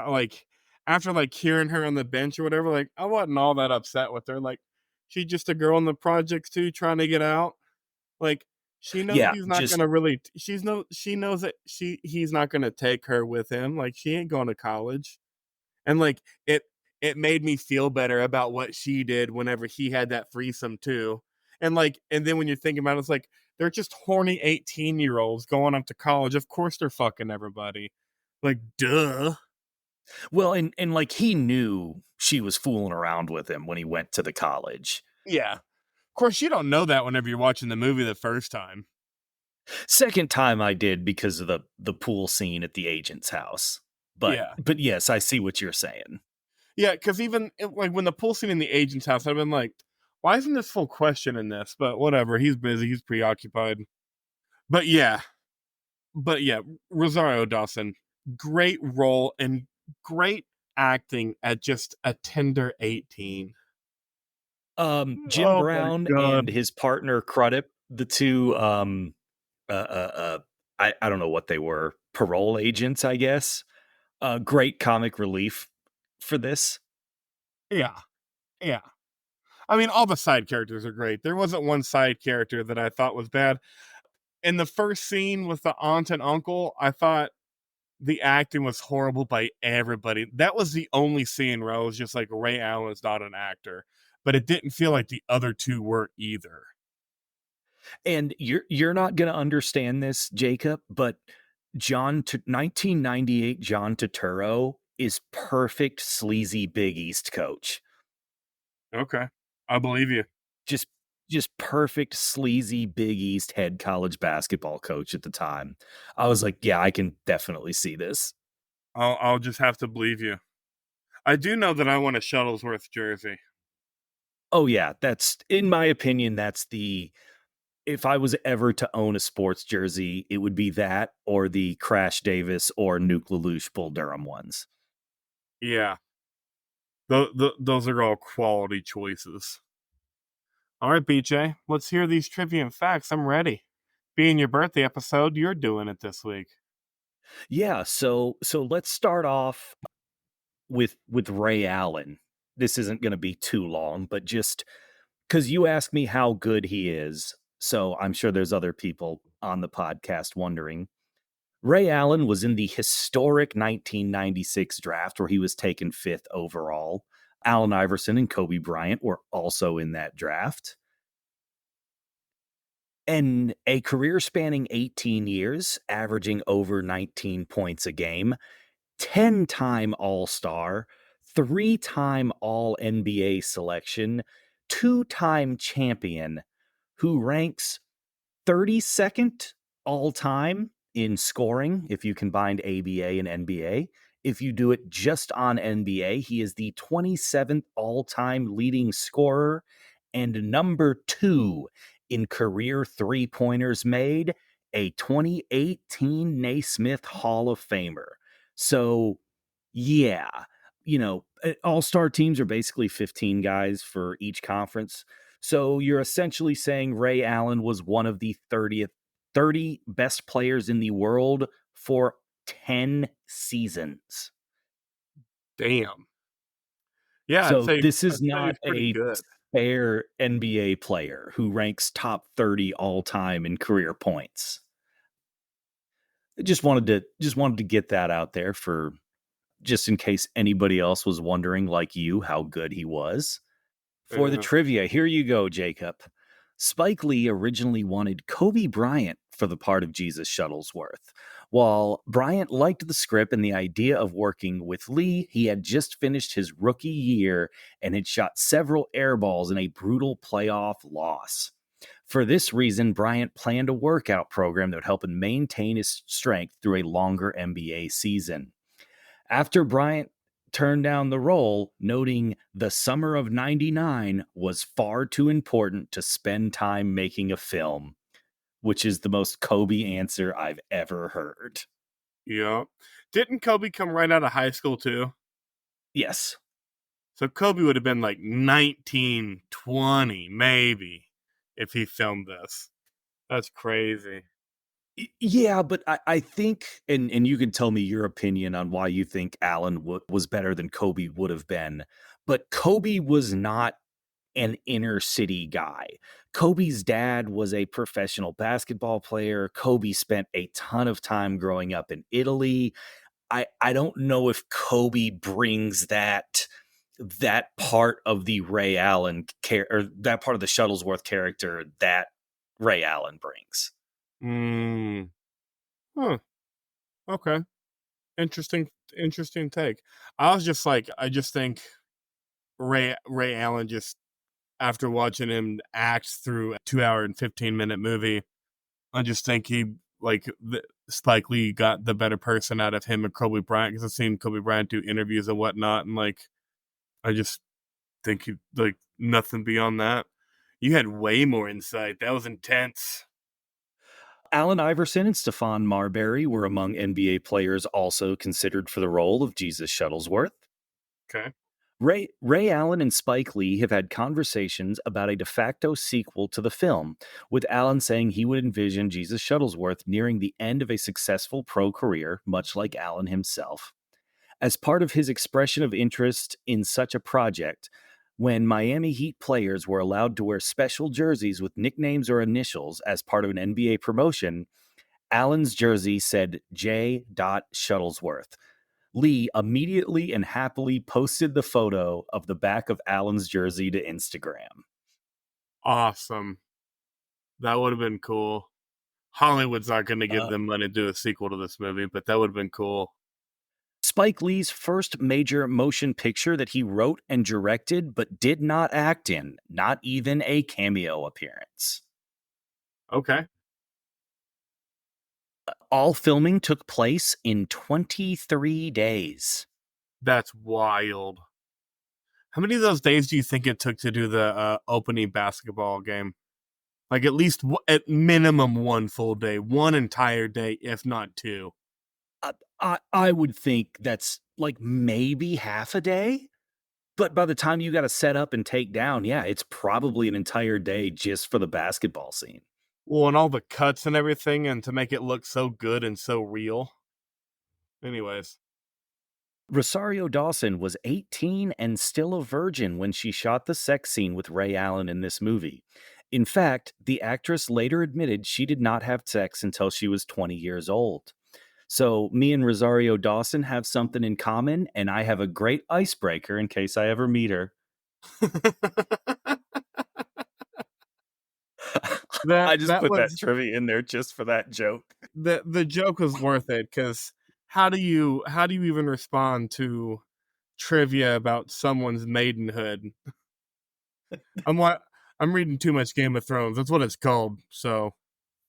B: after like hearing her on the bench or whatever, like I wasn't all that upset with her. Like she's just a girl in the projects too, trying to get out. Like she knows
C: Yeah,
B: he's not
C: just
B: gonna really she knows that he's not gonna take her with him. Like she ain't going to college. And like it made me feel better about what she did whenever he had that threesome too. And then when you're thinking about it, it's like they're just horny 18-year-olds going up to college. Of course they're fucking everybody. Like duh.
C: well, and like he knew she was fooling around with him when he went to the college.
B: Yeah. Of course you don't know that whenever you're watching the movie the first time.
C: Second time I did because of the pool scene at the agent's house.
B: Yeah.
C: But yes, I see what you're saying.
B: Yeah, because even like when the pool scene in the agent's house, I've been like, why isn't this full question in this? But whatever, he's busy, he's preoccupied. But yeah, but yeah, Rosario Dawson, great role and great acting at just a tender 18.
C: Jim
B: Oh my
C: Brown
B: god.
C: and his partner Crudup, the two uh, uh, uh, I don't know what they were, parole agents, I guess. Great comic relief for this.
B: Yeah, yeah. I mean, all the side characters are great. There wasn't one side character that I thought was bad. In the first scene with the aunt and uncle, I thought the acting was horrible by everybody. That was the only scene where I was just like, Ray Allen's not an actor. But it didn't feel like the other two were either.
C: And you're not going to understand this, Jacob, but 1998 John Turturro is perfect sleazy Big East coach.
B: Okay. I believe you.
C: Just just perfect sleazy Big East head college basketball coach at the time. I was like, yeah, I can definitely see this.
B: I'll just have to believe you. I do know that I want a Shuttlesworth jersey.
C: Oh yeah, that's in my opinion that's the if I was ever to own a sports jersey, it would be that or the Crash Davis or Nuke Lelouch Bull Durham ones.
B: Yeah. Those are all quality choices. All right, BJ, let's hear these trivia and facts. I'm ready. Being your birthday episode, you're doing it this week.
C: Yeah, so let's start off with Ray Allen. This isn't going to be too long, but just cuz you asked me how good he is, so I'm sure there's other people on the podcast wondering. Ray Allen was in the historic 1996 draft where he was taken 5th overall. Allen Iverson and Kobe Bryant were also in that draft. And a career spanning 18 years, averaging over 19 points a game, 10-time All-Star, 3-time All-NBA selection, 2-time champion, who ranks 32nd all time in scoring if you combined ABA and NBA. If you do it just on NBA, he is the 27th all time leading scorer and number 2 in career 3-pointers made, a 2018 Naismith Hall of Famer. So, yeah, all-star teams are basically 15 guys for each conference. So you're essentially saying Ray Allen was one of the 30 best players in the world for 10 seasons.
B: Damn. Yeah,
C: So this
B: I'd
C: is
B: say
C: not
B: he's pretty
C: a
B: good.
C: fair NBA player who ranks top 30 all time in career points. I just wanted to get that out there for just in case anybody else was wondering like you how good he was. For the
B: Yeah.
C: trivia, here you go, Jacob. Spike Lee originally wanted Kobe Bryant for the part of Jesus Shuttlesworth. While Bryant liked the script and the idea of working with Lee, he had just finished his rookie year and had shot several air balls in a brutal playoff loss. For this reason, Bryant planned a workout program that would help him maintain his strength through a longer NBA season. after Bryant turned down the role, noting the summer of 99 was far too important to spend time making a film, which is the most Kobe answer I've ever heard.
B: Yeah. Didn't Kobe come right out of high school too?
C: Yes.
B: So Kobe would have been like 19, 20, maybe, if he filmed this. That's crazy.
C: Yeah, but I think, and you can tell me your opinion on why you think Allen was better than Kobe would have been, but Kobe was not an inner city guy. Kobe's dad was a professional basketball player. Kobe spent a ton of time growing up in Italy. I don't know if Kobe brings that part of the Ray Allen or that part of the Shuttlesworth character that Ray Allen brings.
B: Hmm. Huh. Okay. Interesting take. I just think Ray Allen, just after watching him act through a 2 hour and 15-minute movie, I just think Spike Lee got the better person out of him and Kobe Bryant, because I've seen Kobe Bryant do interviews and whatnot, and I just think he, nothing beyond that. You had way more insight. That was intense.
C: Allen Iverson and Stephon Marbury were among NBA players also considered for the role of Jesus Shuttlesworth.
B: Okay.
C: Ray Allen and Spike Lee have had conversations about a de facto sequel to the film, with Allen saying he would envision Jesus Shuttlesworth nearing the end of a successful pro career, much like Allen himself. As part of his expression of interest in such a project, when Miami Heat players were allowed to wear special jerseys with nicknames or initials as part of an NBA promotion, Allen's jersey said J. Shuttlesworth. Lee immediately and happily posted the photo of the back of Allen's jersey to Instagram.
B: Awesome. That would have been cool. Hollywood's not going to give them money to do a sequel to this movie, but that would have been cool.
C: Spike Lee's first major motion picture that he wrote and directed but did not act in, not even a cameo appearance.
B: Okay.
C: All filming took place in 23 days.
B: That's wild. How many of those days do you think it took to do the opening basketball game? Like at minimum one full day, one entire day, if not two.
C: I would think that's like maybe half a day. But by the time you got to set up and take down, yeah, it's probably an entire day just for the basketball scene.
B: Well, and all the cuts and everything, and to make it look so good and so real. Anyways.
C: Rosario Dawson was 18 and still a virgin when she shot the sex scene with Ray Allen in this movie. In fact, the actress later admitted she did not have sex until she was 20 years old. So me and Rosario Dawson have something in common, and I have a great icebreaker in case I ever meet her. I just put that trivia in there just for that joke.
B: The joke was worth it, because how do you even respond to trivia about someone's maidenhood? I'm reading too much Game of Thrones. That's what it's called. So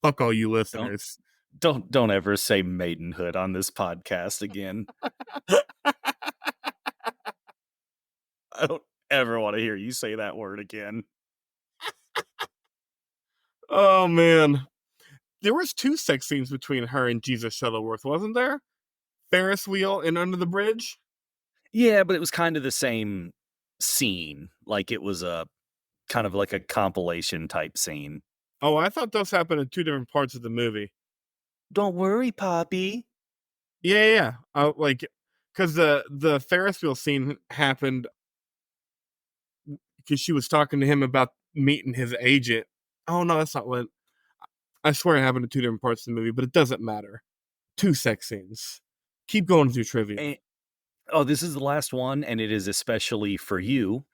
B: fuck all you listeners.
C: Don't ever say maidenhood on this podcast again. I don't ever want to hear you say that word again.
B: Oh man. There was 2 sex scenes between her and Jesus Shuttleworth, wasn't there? Ferris wheel and Under the Bridge?
C: Yeah, but it was kind of the same scene. Like it was a kind of like a compilation type scene.
B: Oh, I thought those happened in 2 different parts of the movie.
C: Don't worry, Poppy.
B: Yeah. Because the Ferris wheel scene happened because she was talking to him about meeting his agent. Oh no, that's not what. I swear it happened in 2 different parts of the movie, but it doesn't matter. 2 sex scenes. Keep going through trivia.
C: This is the last one, and it is especially for you.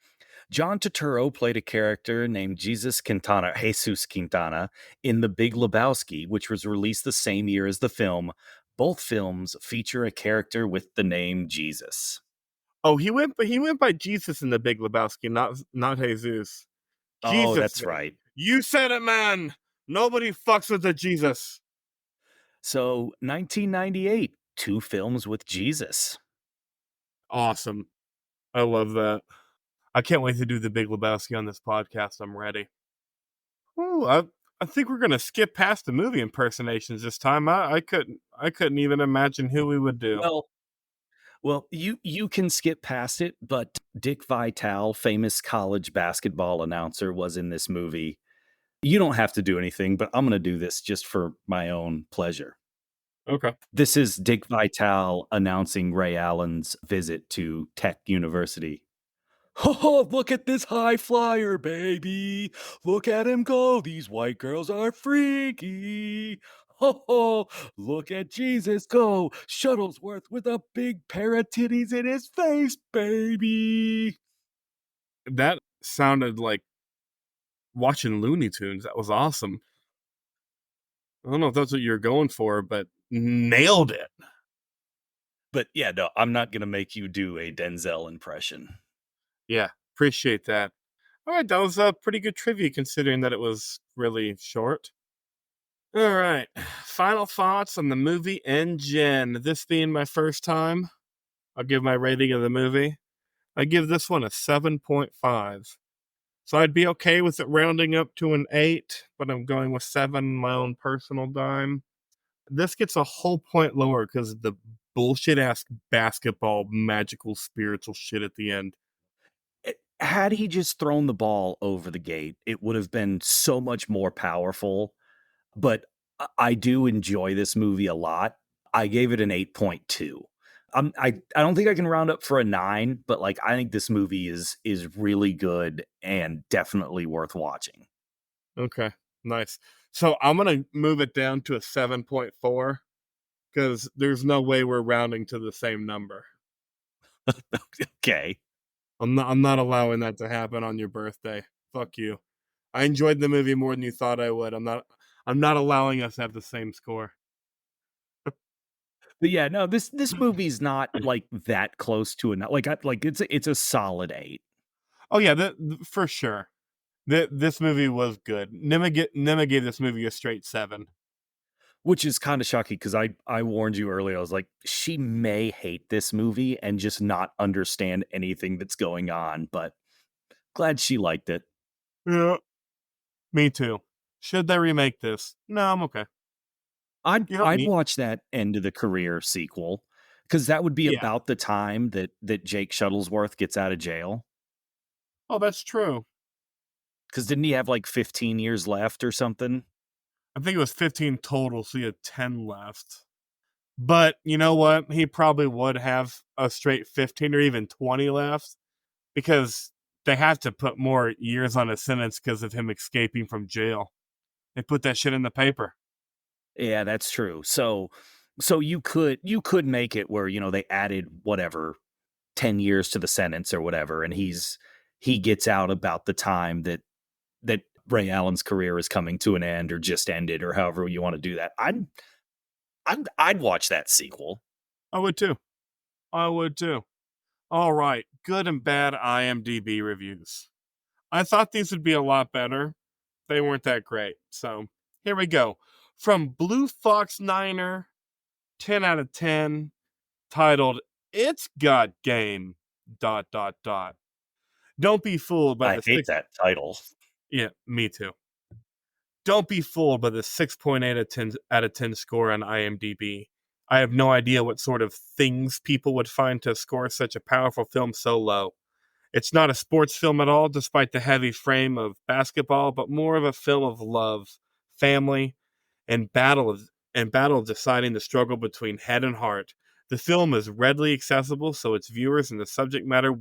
C: John Turturro played a character named Jesus Quintana in The Big Lebowski, which was released the same year as the film. Both films feature a character with the name Jesus.
B: Oh, he went by Jesus in The Big Lebowski, not Jesus.
C: Oh, that's right.
B: You said it, man. Nobody fucks with the Jesus.
C: So, 1998, 2 films with Jesus.
B: Awesome. I love that. I can't wait to do the Big Lebowski on this podcast. I'm ready. Ooh, I think we're gonna skip past the movie impersonations this time. I couldn't even imagine who we would do.
C: Well, you can skip past it, but Dick Vitale, famous college basketball announcer, was in this movie. You don't have to do anything, but I'm going to do this just for my own pleasure.
B: Okay.
C: This is Dick Vitale announcing Ray Allen's visit to Tech University. Oh, look at this high flyer, baby. Look at him go. These white girls are freaky. Oh, look at Jesus go. Shuttlesworth with a big pair of titties in his face, baby.
B: That sounded like watching Looney Tunes. That was awesome. I don't know if that's what you're going for, but nailed it.
C: But yeah, no, I'm not going to make you do a Denzel impression.
B: Yeah, appreciate that. All right, that was pretty good trivia considering that it was really short. All right, final thoughts on the movie and Jen. This being my first time, I'll give my rating of the movie. I give this one a 7.5. So I'd be okay with it rounding up to an 8, but I'm going with 7 my own personal dime. This gets a whole point lower because of the bullshit ass basketball magical spiritual shit at the end.
C: Had he just thrown the ball over the gate, it would have been so much more powerful. But I do enjoy this movie a lot. I gave it an 8.2. I don't think I can round up for a 9, but like I think this movie is really good and definitely worth watching.
B: Okay, nice. So I'm gonna move it down to a 7.4 because there's no way we're rounding to the same number.
C: Okay.
B: I'm not allowing that to happen on your birthday. Fuck you. I enjoyed the movie more than you thought I would. I'm not allowing us to have the same score.
C: But yeah, no, this movie's not like that close to enough. Like it's a solid 8.
B: Oh yeah, for sure. This movie was good. Nima gave this movie a straight 7.
C: Which is kind of shocking because I warned you earlier. I was like, she may hate this movie and just not understand anything that's going on, but glad she liked it.
B: Yeah, me too. Should they remake this? No, I'm okay. You don't
C: I'd
B: need.
C: watch that end of the career sequel because that would be
B: Yeah.
C: about the time that Jake Shuttlesworth gets out of jail.
B: Oh, that's true.
C: Because didn't he have like 15 years left or something?
B: I think it was 15 total, so he had 10 left. But you know what? He probably would have a straight 15 or even 20 left because they have to put more years on his sentence because of him escaping from jail. They put that shit in the paper.
C: Yeah, that's true. So you could make it where, they added whatever 10 years to the sentence or whatever, and he gets out about the time that Ray Allen's career is coming to an end or just ended or however you want to do that. I'd watch that sequel.
B: I would too. I would too. All right. Good and bad IMDb reviews. I thought these would be a lot better. They weren't that great. So here we go. From Blue Fox Niner, 10 out of 10, titled It's Got Game. ... Don't be fooled by
C: I
B: the
C: hate
B: six.
C: that title.
B: Yeah, me too. Don't be fooled by the 6.8 out of 10 score on IMDb. I have no idea what sort of things people would find to score such a powerful film so low. It's not a sports film at all, despite the heavy frame of basketball, but more of a film of love, family, and battle of deciding the struggle between head and heart. The film is readily accessible, so its viewers and the subject matter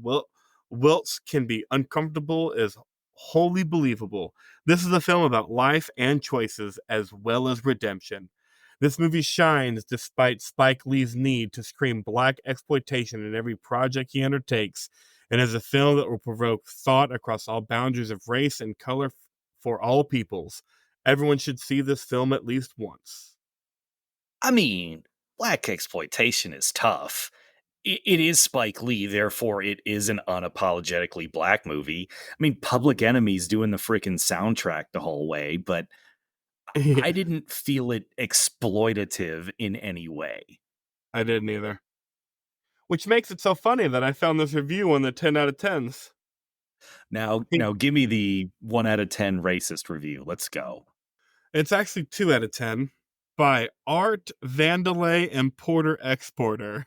B: wilts can be uncomfortable as wholly believable. This is a film about life and choices as well as redemption. This movie shines despite Spike Lee's need to scream black exploitation in every project he undertakes, and is a film that will provoke thought across all boundaries of race and color for all peoples. Everyone should see this film at least once.
C: I mean, black exploitation is tough. It is Spike Lee, therefore it is an unapologetically black movie. I mean, Public Enemy's doing the freaking soundtrack the whole way, but I
B: Yeah,
C: didn't feel it exploitative in any way.
B: I didn't either. which makes it so funny that I found this review on the 10 out of 10s.
C: Now, give me the 1 out of 10 racist review. Let's go.
B: It's actually 2 out of 10 by Art Vandelay Importer Exporter.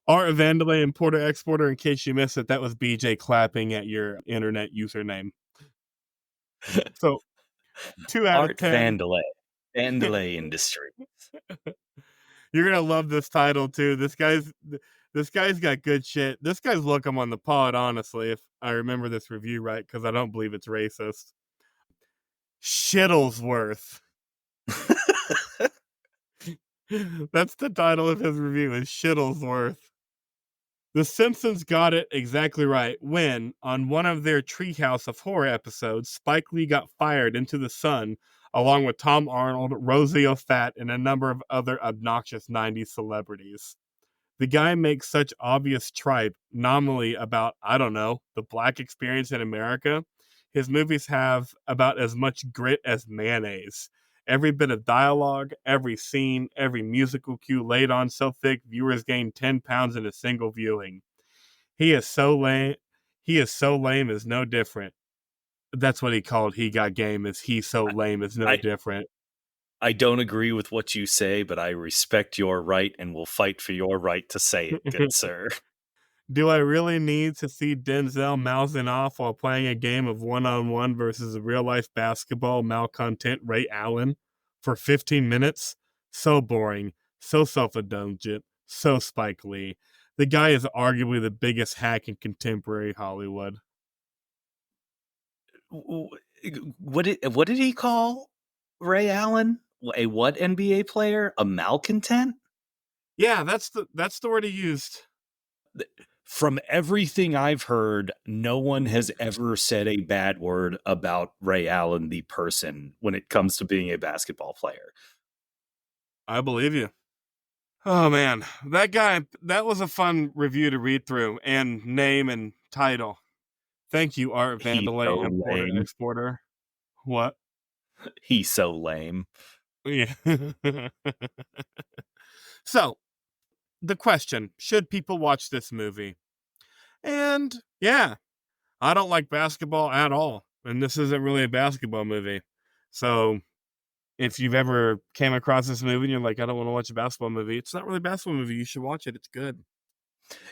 B: Art Vandelay Importer Exporter, in case you missed it, that was BJ clapping at your internet username. So 2 out of
C: Art
B: 10.
C: Vandelay Industries.
B: You're gonna love this title too. This guy's got good shit. This guy's welcome on the pod, honestly, if I remember this review right, because I don't believe it's racist. Shittlesworth. That's the title of his review, is Shittlesworth. The Simpsons got it exactly right when, on one of their Treehouse of Horror episodes, Spike Lee got fired into the sun along with Tom Arnold, Rosie O'Fat, and a number of other obnoxious 90s celebrities. The guy makes such obvious tripe, nominally about, I don't know, the black experience in America. His movies have about as much grit as mayonnaise. Every bit of dialogue, every scene, every musical cue laid on so thick viewers gain 10 pounds in a single viewing. He is so lame. He is so lame is no different. That's what he called He Got Game, is he so lame is no different.
C: I don't agree with what you say, but I respect your right and will fight for your right to say it, good sir.
B: Do I really need to see Denzel mouthing off while playing a game of one-on-one versus a real-life basketball malcontent Ray Allen for 15 minutes? So boring, so self-indulgent, so Spike Lee. The guy is arguably the biggest hack in contemporary Hollywood.
C: What did he call Ray Allen? A what NBA player? A malcontent?
B: Yeah, that's the word he used.
C: From everything I've heard, no one has ever said a bad word about Ray Allen, the person, when it comes to being a basketball player.
B: I believe you. Oh man, that guy, that was a fun review to read through, and name and title. Thank you, Art
C: He's
B: Vandelay,
C: so
B: Importer
C: lame.
B: Exporter. What?
C: He's so lame.
B: Yeah. So, the question, should people watch this movie? And yeah, I don't like basketball at all. And this isn't really a basketball movie. So, if you've ever came across this movie and you're like, I don't want to watch a basketball movie, it's not really a basketball movie. You should watch it. It's good.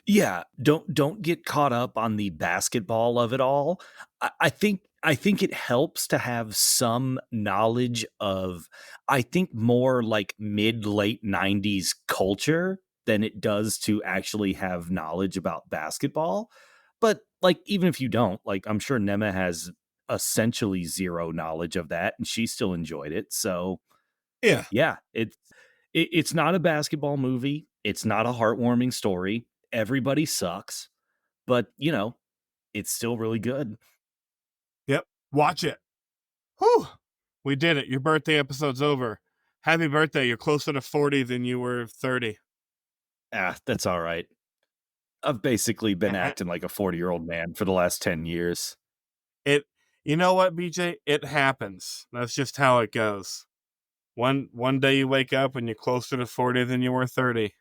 C: Yeah, don't get caught up on the basketball of it all. I think it helps to have some knowledge of, I think, more like mid late 90s culture than it does to actually have knowledge about basketball. But like even if you don't, like I'm sure Nema has essentially zero knowledge of that and she still enjoyed it. So
B: Yeah.
C: yeah, it's not a basketball movie. It's not a heartwarming story. Everybody sucks, but it's still really good.
B: Yep. Watch it. Whew. We did it. Your birthday episode's over. Happy birthday. You're closer to 40 than you were 30.
C: That's all right. I've basically been acting like a 40-year-old man for the last 10 years.
B: You know what, BJ? It happens. That's just how it goes. One day you wake up and you're closer to 40 than you were 30,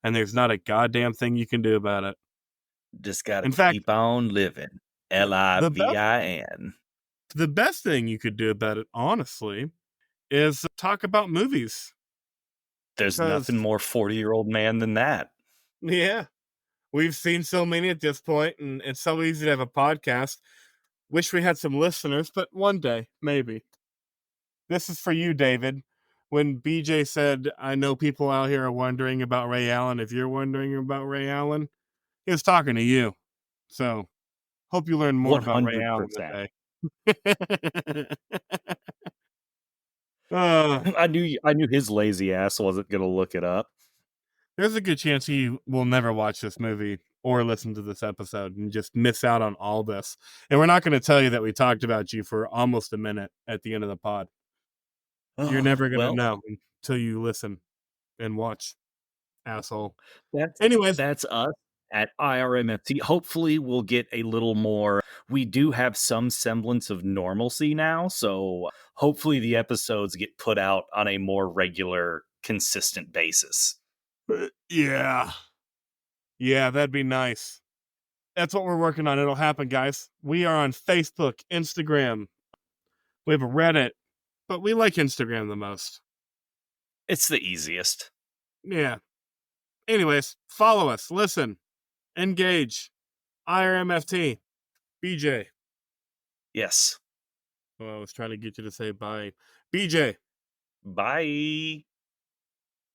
B: and there's not a goddamn thing you can do about it.
C: Just gotta
B: In fact,
C: keep on living. LIVIN.
B: the best thing you could do about it, honestly, is talk about movies.
C: There's
B: 'Cause,
C: nothing more 40-year-old man than that.
B: yeah, we've seen so many at this point, and it's so easy to have a podcast. Wish we had some listeners, but one day, maybe. This is for you, David. When BJ said, I know people out here are wondering about Ray Allen, if you're wondering about Ray Allen, he was talking to you. So, hope you learn more about Ray Allen
C: 100%.
B: today. uh,
C: I knew his lazy ass wasn't gonna look it up.
B: there's a good chance he will never watch this movie or listen to this episode and just miss out on all this. And we're not going to tell you that we talked about you for almost a minute at the end of the pod. You're never going to
C: Well,
B: know until you listen and watch, asshole.
C: that's
B: Anyways,
C: that's us. at IRMFT. Hopefully, we'll get a little more. We do have some semblance of normalcy now, so hopefully, the episodes get put out on a more regular, consistent basis.
B: Yeah. Yeah, that'd be nice. That's what we're working on. It'll happen, guys. We are on Facebook, Instagram. We have a Reddit, but we like Instagram the most.
C: It's the easiest.
B: Yeah. Anyways, follow us, listen, engage. IRMFT. BJ.
C: Yes.
B: Oh, I was trying to get you to say bye. BJ.
C: Bye.